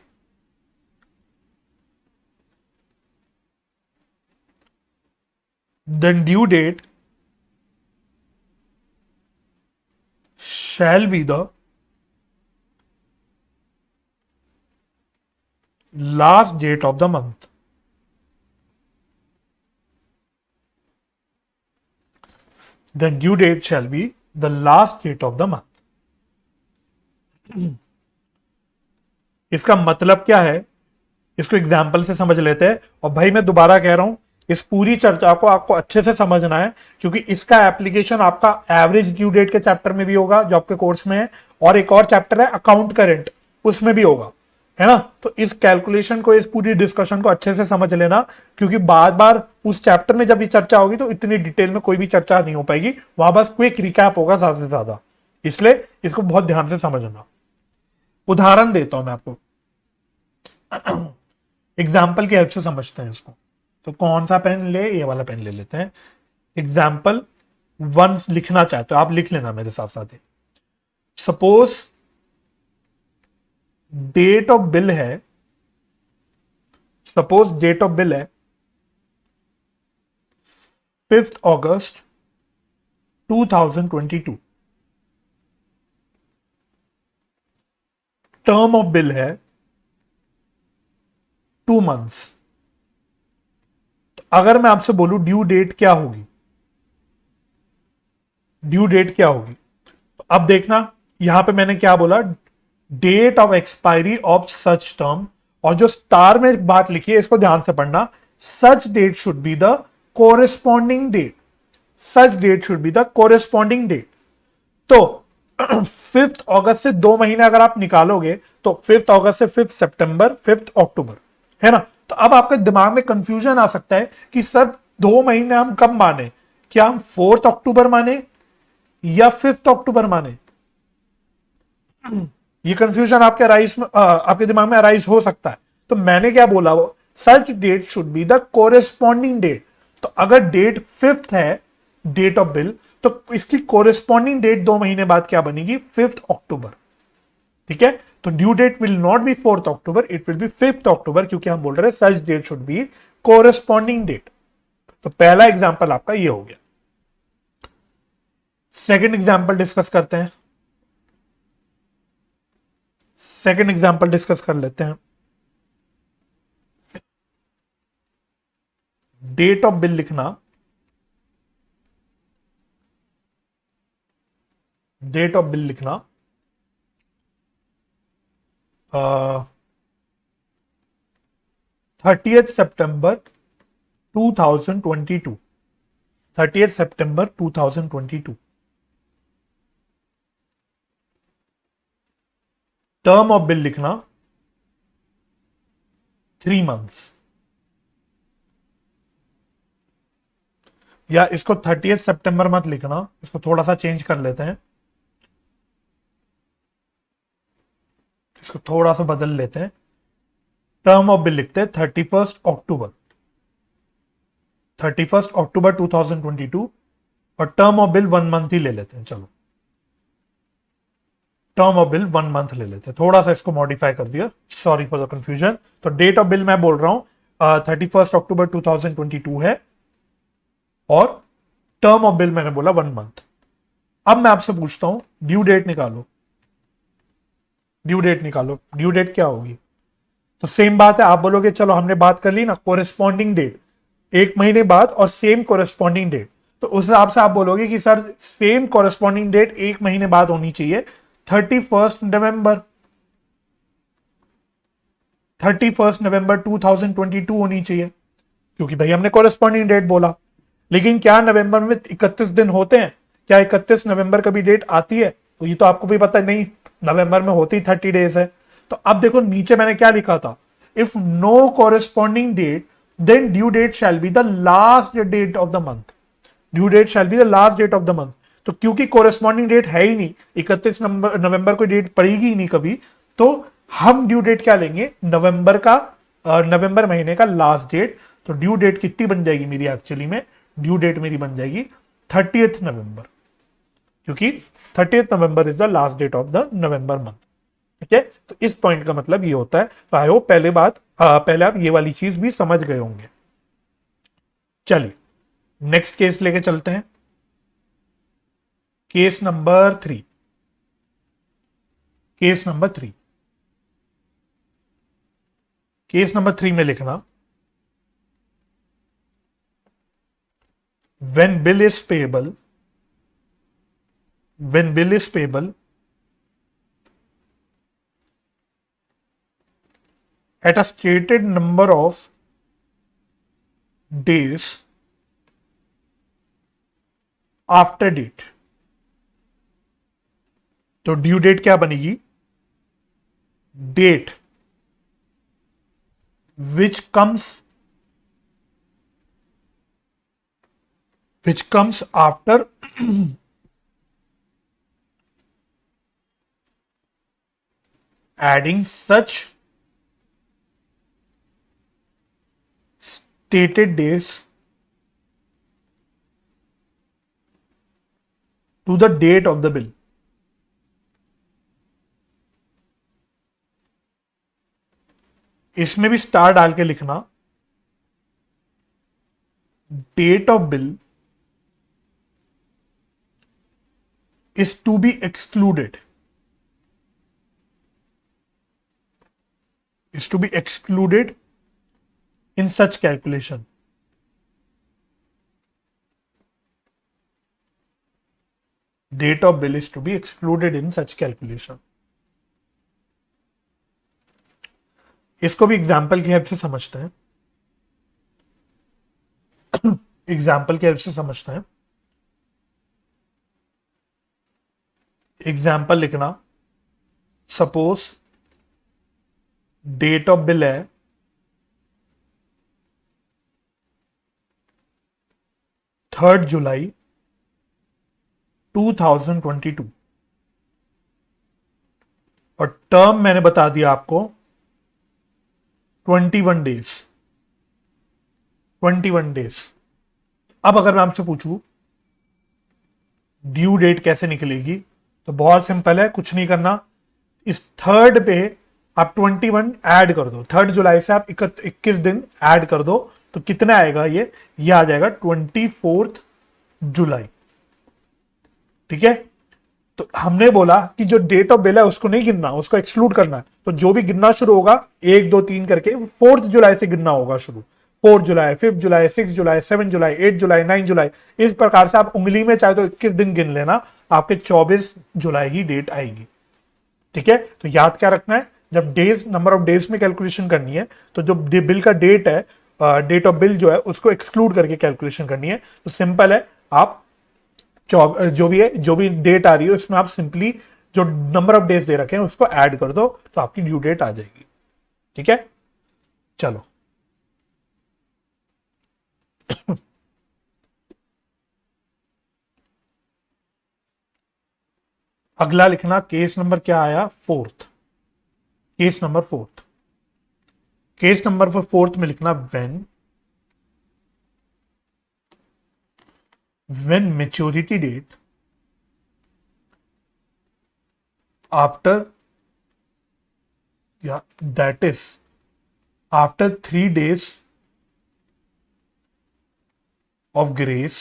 then due date shall be the last date of the month. Then due date shall be the last date of the month. इसका मतलब क्या है, इसको example से समझ लेते हैं। और भाई मैं दोबारा कह रहा हूं, इस पूरी चर्चा को आपको अच्छे से समझना है, क्योंकि इसका एप्लीकेशन आपका एवरेज ड्यू डेट के चैप्टर में भी होगा जो आपके कोर्स में है, और एक और चैप्टर है अकाउंट करेंट, उसमें भी होगा, है ना। तो इस कैलकुलेशन को, इस पूरी डिस्कशन को अच्छे से समझ लेना, क्योंकि बार बार उस चैप्टर में जब ये चर्चा होगी तो इतनी डिटेल में कोई भी चर्चा नहीं हो पाएगी, वहां बस क्विक रिकैप होगा ज्यादा से ज्यादा, इसलिए इसको बहुत ध्यान से समझना। उदाहरण देता हूं मैं आपको, एग्जाम्पल की हेल्प से समझते हैं इसको। तो कौन सा पेन ले, ये वाला पेन ले लेते हैं। एग्जाम्पल 1 लिखना चाहते हो आप, लिख लेना मेरे साथ साथ। सपोज डेट ऑफ बिल है, सपोज डेट ऑफ बिल है 5 अगस्त 2022, टर्म ऑफ बिल है 2 मंथ्स। तो अगर मैं आपसे बोलूं ड्यू डेट क्या होगी, ड्यू डेट क्या होगी, तो अब देखना यहां पे मैंने क्या बोला, date of expiry of such term, और जो स्टार में बात लिखी है इसको ध्यान से पढ़ना, such date should be the corresponding date, such date should be the corresponding date. तो 5 अगस्त से 2 महीने अगर आप निकालोगे तो 5 अगस्त से 5 सितंबर, 5 अक्टूबर, है ना। तो अब आपके दिमाग में कंफ्यूजन आ सकता है कि सर 2 महीने हम कब माने, क्या हम 4 अक्टूबर माने या 5 अक्टूबर माने। ये कंफ्यूजन आपके आपके दिमाग में अराइज हो सकता है। तो मैंने क्या बोला, वो such date should be the corresponding date. तो अगर डेट 5 है डेट ऑफ बिल, तो इसकी कोरेस्पॉन्डिंग डेट 2 महीने बाद क्या बनेगी, 5 अक्टूबर। ठीक है, तो due date will not be 4 October, it will be 5 October, क्योंकि हम बोल रहे हैं such date should be corresponding date. तो पहला एग्जाम्पल आपका ये हो गया। सेकेंड एग्जाम्पल डिस्कस करते हैं, सेकेंड एग्जाम्पल डिस्कस कर लेते हैं। डेट ऑफ बिल लिखना, डेट ऑफ बिल लिखना 30th September 2022, 30th September 2022। Term of bill लिखना 3 मंथ्स, या इसको 30th सितंबर मत लिखना, इसको थोड़ा सा चेंज कर लेते हैं, इसको थोड़ा सा बदल लेते हैं। टर्म ऑफ बिल लिखते हैं 31 अक्टूबर, 31 अक्टूबर 2022, और टर्म ऑफ बिल 1 मंथ ही ले लेते हैं। चलो टर्म ऑफ बिल 1 मंथ ले लेते हैं, थोड़ा सा इसको मॉडिफाई कर दिया, सॉरी फॉर द कंफ्यूजन। तो डेट ऑफ बिल मैं बोल रहा हूं 31 अक्टूबर 2022 है, और टर्म ऑफ बिल मैंने बोला 1 मंथ। अब मैं आपसे पूछता हूं ड्यू डेट निकालो, ड्यू डेट निकालो, ड्यू डेट क्या होगी? तो सेम बात है, आप बोलोगे चलो हमने बात कर ली ना कोरेस्पॉन्डिंग डेट, 1 महीने बाद और सेम कोरेस्पॉन्डिंग डेट, तो उस हिसाब से आप बोलोगे कि सर सेम कोरेस्पॉन्डिंग डेट 1 महीने बाद होनी चाहिए, 31 नवंबर, 31 नवंबर 2022 होनी चाहिए, क्योंकि भाई हमने कोरेस्पॉन्डिंग डेट बोला। लेकिन क्या नवंबर में 31 दिन होते हैं? क्या 31 नवंबर कभी डेट आती है? तो ये तो आपको भी पता नहीं, नवंबर में होती 30 डेज है। तो अब देखो नीचे मैंने क्या लिखा था, if no corresponding date then due date shall be the last date of the month, due date shall be the last date of the month. तो क्योंकि कोरेस्पॉन्डिंग डेट है ही नहीं, 31 नवंबर को डेट पड़ेगी ही नहीं कभी, तो हम ड्यू डेट क्या लेंगे, नवंबर का, नवंबर महीने का लास्ट डेट। तो ड्यू डेट कितनी बन जाएगी मेरी, एक्चुअली में ड्यू डेट मेरी बन जाएगी 30th नवंबर, क्योंकि 30th November is the last date of the November month. ठीक है, तो इस पॉइंट का मतलब ये होता है। तो आई होप पहले आप ये वाली चीज भी समझ गए होंगे। चलिए नेक्स्ट केस लेके चलते हैं, case number 3। Case number 3, case number 3 में लिखना, when bill is payable, when bill is payable at a stated number of days after date, तो ड्यू डेट क्या बनेगी, date which comes after adding such stated days to the date of the bill। इसमें भी star डाल के लिखना, date of bill is to be excluded, is to be excluded in such calculation। Date of bill is to be excluded in such calculation। इसको भी example की help से समझते हैं, एग्जाम्पल की हेल्प से समझते हैं। एग्जाम्पल लिखना, सपोज डेट ऑफ बिल है 3 जुलाई 2022, और टर्म मैंने बता दिया आपको 21 डेज, 21 डेज। अब अगर मैं आपसे पूछूं ड्यू डेट कैसे निकलेगी, तो बहुत सिंपल है, कुछ नहीं करना, इस थर्ड पे आप 21 ऐड कर दो, 3 जुलाई से आप 21 दिन ऐड कर दो, तो कितना आएगा, ये आ जाएगा 24 जुलाई। ठीक है, तो हमने बोला कि जो डेट ऑफ बिल है उसको नहीं गिनना, उसको एक्सक्लूड करना है। तो जो भी गिनना शुरू होगा 1 2 3 करके 4 जुलाई से गिनना होगा शुरू, 4 जुलाई, 5 जुलाई, 6 जुलाई, 7 जुलाई, 8 जुलाई, 9 जुलाई, इस प्रकार से आप उंगली में चाहे तो 21 दिन गिन लेना, आपके 24 जुलाई की डेट आएगी। ठीक है, तो याद क्या रखना है, जब डेज, नंबर ऑफ डेज में कैलकुलेशन करनी है, तो जो बिल का डेट है, डेट ऑफ बिल जो है उसको एक्सक्लूड करके कैलकुलेशन करनी है। तो सिंपल है, आप जो भी डेट आ रही है उसमें आप सिंपली जो नंबर ऑफ डेज दे रखे हैं उसको ऐड कर दो, तो आपकी ड्यू डेट आ जाएगी। ठीक है, चलो अगला लिखना, केस नंबर क्या आया, 4th, case number 4th। Case number 4th में लिखना, when maturity date आफ्टर या that is after 3 days of grace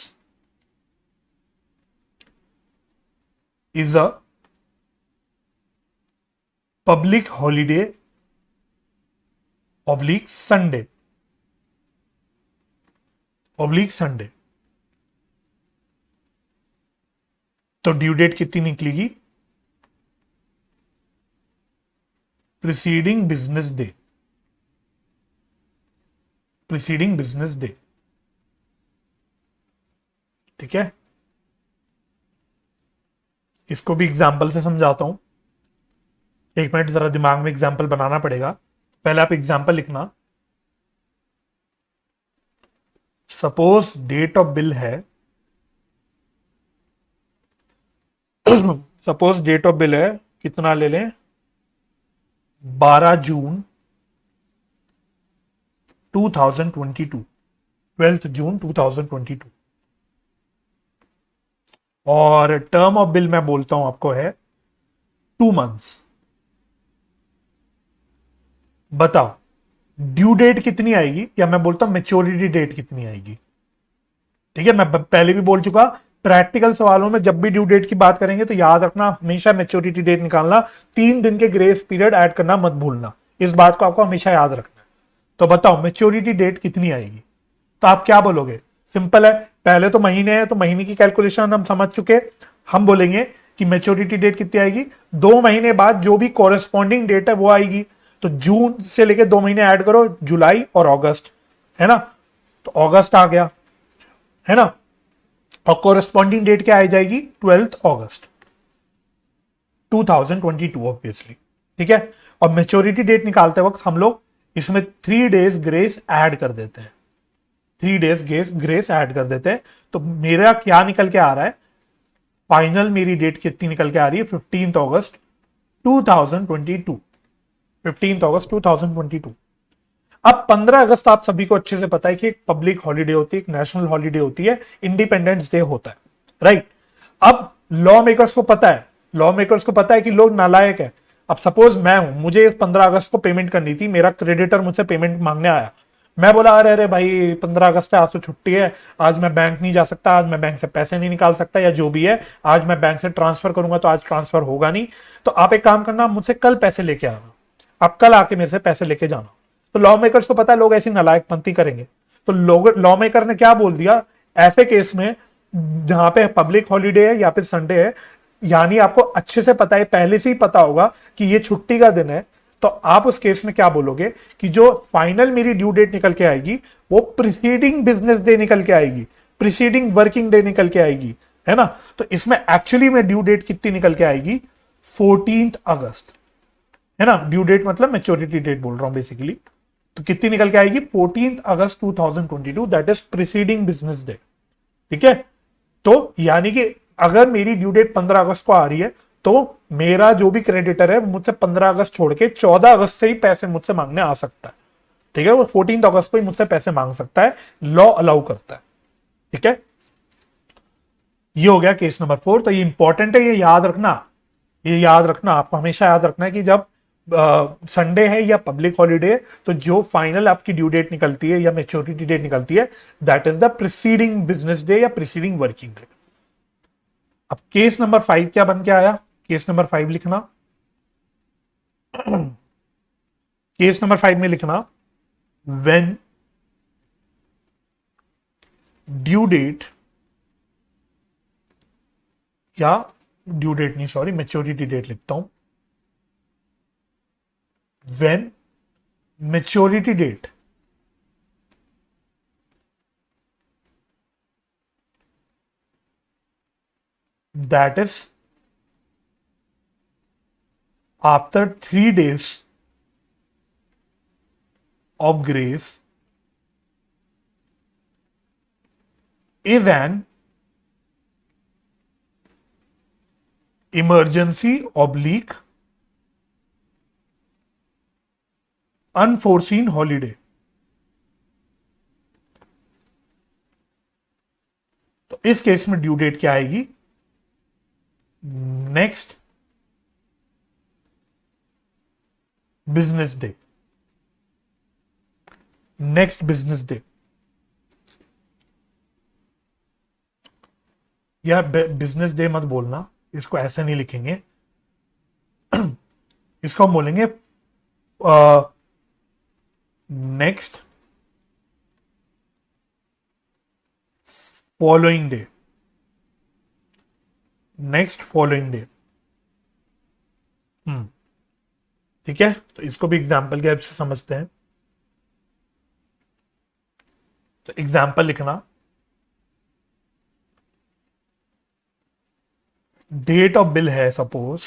is a public holiday oblique Sunday oblique Sunday। तो ड्यू डेट कितनी निकलेगी? Preceding business day, preceding business day. ठीक है, इसको भी एग्जाम्पल से समझाता हूं। 1 मिनट, जरा दिमाग में एग्जाम्पल बनाना पड़ेगा। पहले आप एग्जाम्पल लिखना। सपोज डेट ऑफ बिल है सपोज डेट ऑफ बिल है, कितना ले लें, 12 जून 2022, 12 जून 2022। और टर्म ऑफ बिल मैं बोलता हूं आपको है 2 months। बताओ ड्यू डेट कितनी आएगी, या मैं बोलता हूं मेच्योरिटी डेट कितनी आएगी। ठीक है, मैं पहले भी बोल चुका, प्रैक्टिकल सवालों में जब भी ड्यू डेट की बात करेंगे तो याद रखना हमेशा मेच्योरिटी डेट निकालना, 3 दिन के ग्रेस पीरियड ऐड करना मत भूलना। इस बात को आपको हमेशा याद रखना है। तो बताओ मेच्योरिटी डेट कितनी आएगी। तो आप क्या बोलोगे? सिंपल है, पहले तो महीने है तो महीने की कैलकुलेशन हम समझ चुके। हम बोलेंगे कि मेच्योरिटी डेट कितनी आएगी, 2 महीने बाद जो भी कॉरेस्पॉन्डिंग डेट है वो आएगी। तो जून से लेके 2 महीने ऐड करो, जुलाई और अगस्त, है ना। तो अगस्त आ गया, है ना। और कॉरेस्पॉन्डिंग डेट क्या आ जाएगी? 12 अगस्त 2022 ऑब्वियसली। ठीक है, और मेच्योरिटी डेट निकालते वक्त हम लोग इसमें 3 days ग्रेस ऐड कर देते हैं, 3 days ग्रेस ऐड कर देते हैं। तो मेरा क्या निकल के आ रहा है? फाइनल मेरी डेट कितनी निकल के आ रही है? 15 अगस्त 2022, 15 अगस्त 2022। अब 15 अगस्त आप सभी को अच्छे से पता है कि एक पब्लिक हॉलीडे होती है, एक नेशनल हॉलीडे होती है, इंडिपेंडेंस डे होता है, राइट। अब लॉ मेकर्स को पता है, लॉ मेकर्स को पता है कि लोग नालायक है। अब सपोज मैं हूं, मुझे 15 अगस्त को पेमेंट करनी थी, मेरा क्रेडिटर मुझसे पेमेंट मांगने आया। मैं बोला अरे अरे भाई 15 अगस्त है, आज तो छुट्टी है, आज मैं बैंक नहीं जा सकता, आज मैं बैंक से पैसे नहीं निकाल सकता, या जो भी है, आज मैं बैंक से ट्रांसफर करूंगा तो आज ट्रांसफर होगा नहीं। तो आप एक काम करना, मुझसे कल पैसे लेके आना, आप कल आके मेरे से पैसे लेके जाना। तो लॉ मेकर्स को पता है लोग ऐसी नालायकपंती करेंगे। तो लॉ मेकर ने क्या बोल दिया, ऐसे केस में जहां पे पब्लिक हॉलीडे है या फिर संडे है, यानी आपको अच्छे से पता है, पहले से ही पता होगा कि ये छुट्टी का दिन है, तो आप उस केस में क्या बोलोगे कि जो फाइनल मेरी ड्यू डेट निकल के आएगी वो प्रीसीडिंग बिजनेस डे निकल के आएगी, प्रीसीडिंग वर्किंग डे निकल के आएगी, है ना। तो इसमें एक्चुअली में ड्यू डेट कितनी निकल के आएगी? 14 अगस्त, है ना। ड्यू डेट मतलब मेच्योरिटी डेट बोल रहा हूं बेसिकली। तो कितनी निकल के आएगी? 14 अगस्त 2022, that is preceding business day. ठीक है, तो यानी कि अगर मेरी ड्यू डेट 15 अगस्त को आ रही है तो मेरा जो भी क्रेडिटर है वो मुझसे 15 अगस्त छोड़ के 14 अगस्त से ही पैसे मुझसे मांगने आ सकता है। ठीक है, वो 14 अगस्त को ही मुझसे पैसे मांग सकता है, लॉ अलाउ करता है। ठीक है, ये हो गया केस नंबर 4। तो ये इंपॉर्टेंट है, ये याद रखना, ये याद रखना, आपको हमेशा याद रखना है कि जब संडे है या पब्लिक हॉलीडे तो जो फाइनल आपकी ड्यू डेट निकलती है या मेच्योरिटी डेट निकलती है, that is the preceding business day या प्रीसीडिंग वर्किंग डे। अब केस नंबर 5 क्या बन के आया? केस नंबर 5 लिखना। केस नंबर 5 में लिखना, व्हेन ड्यू डेट, या ड्यू डेट नहीं, सॉरी, मेच्योरिटी डेट लिखता हूं। when maturity date that is after 3 days of grace is an emergency oblique unforeseen holiday. तो इस केस में ड्यू डेट क्या आएगी? Next business day, next business day, या बिजनेस डे मत बोलना, इसको ऐसे नहीं लिखेंगे, इसको हम बोलेंगे next following day, next following day. ठीक है, तो इसको भी एग्जाम्पल के हेल्प से समझते हैं। तो एग्जाम्पल लिखना, डेट ऑफ बिल है suppose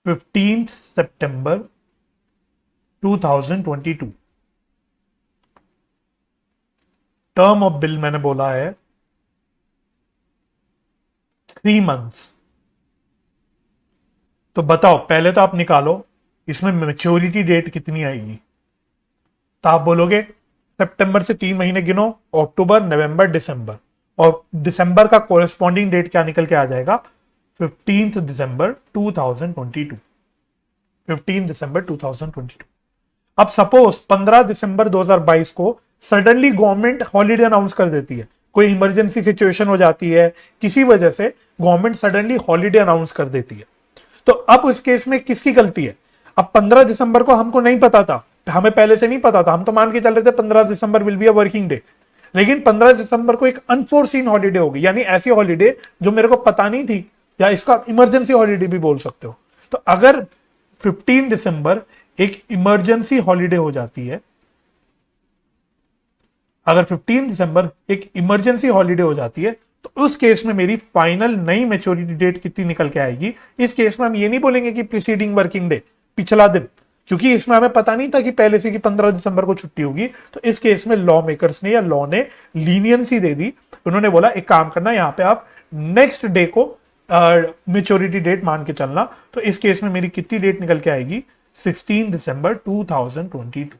15 September 2022, term of bill मैंने बोला है 3 मंथ्स। तो बताओ, पहले तो आप निकालो इसमें मैच्योरिटी डेट कितनी आएगी। तो आप बोलोगे सितंबर से 3 महीने गिनो, अक्टूबर, नवंबर, दिसंबर, और दिसंबर का कोरेस्पॉन्डिंग डेट क्या निकल के आ जाएगा, 15 दिसंबर 2022, 15 दिसंबर 2022। अब सपोज 15 दिसंबर 2022 को सडनली गवर्नमेंट हॉलीडे अनाउंस कर देती है, कोई इमरजेंसी सिचुएशन हो जाती है, किसी वजह से गवर्नमेंट सडनली हॉलीडे अनाउंस कर देती है। तो अब उस केस में किसकी गलती है? अब 15 दिसंबर को हमको नहीं पता था, हमें पहले से नहीं पता था, हम तो मान के चल रहे थे 15 December will be a working day, लेकिन 15 दिसंबर को एक अनफोर्सीन हॉलीडे होगी, यानी ऐसी हॉलीडे जो मेरे को पता नहीं थी, या इसका इमरजेंसी हॉलीडे भी बोल सकते हो। तो अगर 15 दिसंबर एक इमरजेंसी हॉलीडे हो जाती है, अगर 15 दिसंबर एक इमरजेंसी हॉलीडे हो जाती है, तो उस केस में मेरी फाइनल नई मैच्योरिटी डेट कितनी निकल के आएगी। इस केस में हम ये नहीं बोलेंगे कि प्रीसीडिंग वर्किंग डे, पिछला दिन, क्योंकि इसमें हमें पता नहीं था कि पहले से कि 15 दिसंबर को छुट्टी होगी। तो इस केस में लॉ मेकर्स ने या लॉ ने लीनियंसी दे दी, उन्होंने बोला एक काम करना, यहां पे आप नेक्स्ट डे को मैच्योरिटी डेट मान के चलना। तो इस केस में मेरी कितनी डेट निकल के आएगी, 16 दिसंबर 2022,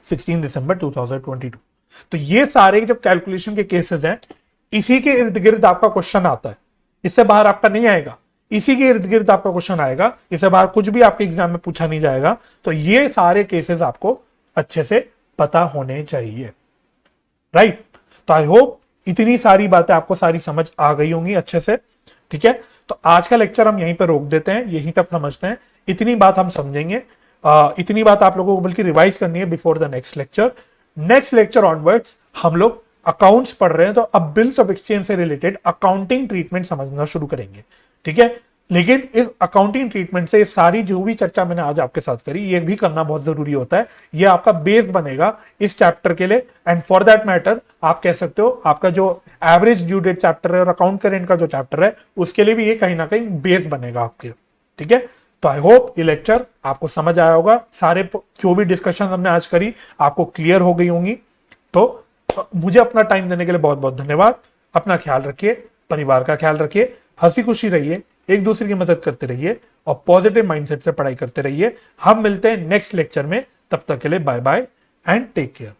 16 दिसंबर 2022। तो ये सारे जो कैलकुलेशन के केसेस हैं, इसी के इर्द गिर्द आपका क्वेश्चन आता है, इससे बाहर आपका नहीं आएगा, इसी के इर्द गिर्द आपका क्वेश्चन आएगा, इससे बाहर कुछ भी आपके एग्जाम में पूछा नहीं जाएगा। तो ये सारे केसेस आपको अच्छे से पता होने चाहिए, राइट। तो आई होप इतनी सारी बातें आपको सारी समझ आ गई होंगी अच्छे से, ठीक है। तो आज का लेक्चर हम यहीं पर रोक देते हैं, यहीं तक समझते हैं, इतनी बात हम समझेंगे। इतनी बात आप लोगों को बल्कि रिवाइज करनी है before the next lecture. Next lecture onwards हम लोग अकाउंट्स पढ़ रहे हैं, तो अब बिल्स ऑफ एक्सचेंज से रिलेटेड अकाउंटिंग ट्रीटमेंट समझना शुरू करेंगे, ठीक है। लेकिन इस अकाउंटिंग ट्रीटमेंट से सारी जो भी चर्चा मैंने आज आपके साथ करी, ये भी करना बहुत जरूरी होता है, ये आपका बेस बनेगा इस चैप्टर के लिए। एंड फॉर दैट मैटर आप कह सकते हो आपका जो एवरेज ड्यू डेट चैप्टर है और अकाउंट करेंट का जो चैप्टर है, उसके लिए भी ये कहीं ना कहीं बेस बनेगा आपके, ठीक है। तो आई होप ये लेक्चर आपको समझ आया होगा, सारे जो भी डिस्कशन हमने आज करी आपको क्लियर हो गई होंगी। तो मुझे अपना टाइम देने के लिए बहुत बहुत धन्यवाद। अपना ख्याल रखिए, परिवार का ख्याल रखिए, हंसी खुशी रहिए, एक दूसरे की मदद करते रहिए और पॉजिटिव माइंडसेट से पढ़ाई करते रहिए। हम मिलते हैं नेक्स्ट लेक्चर में, तब तक के लिए bye bye and take care.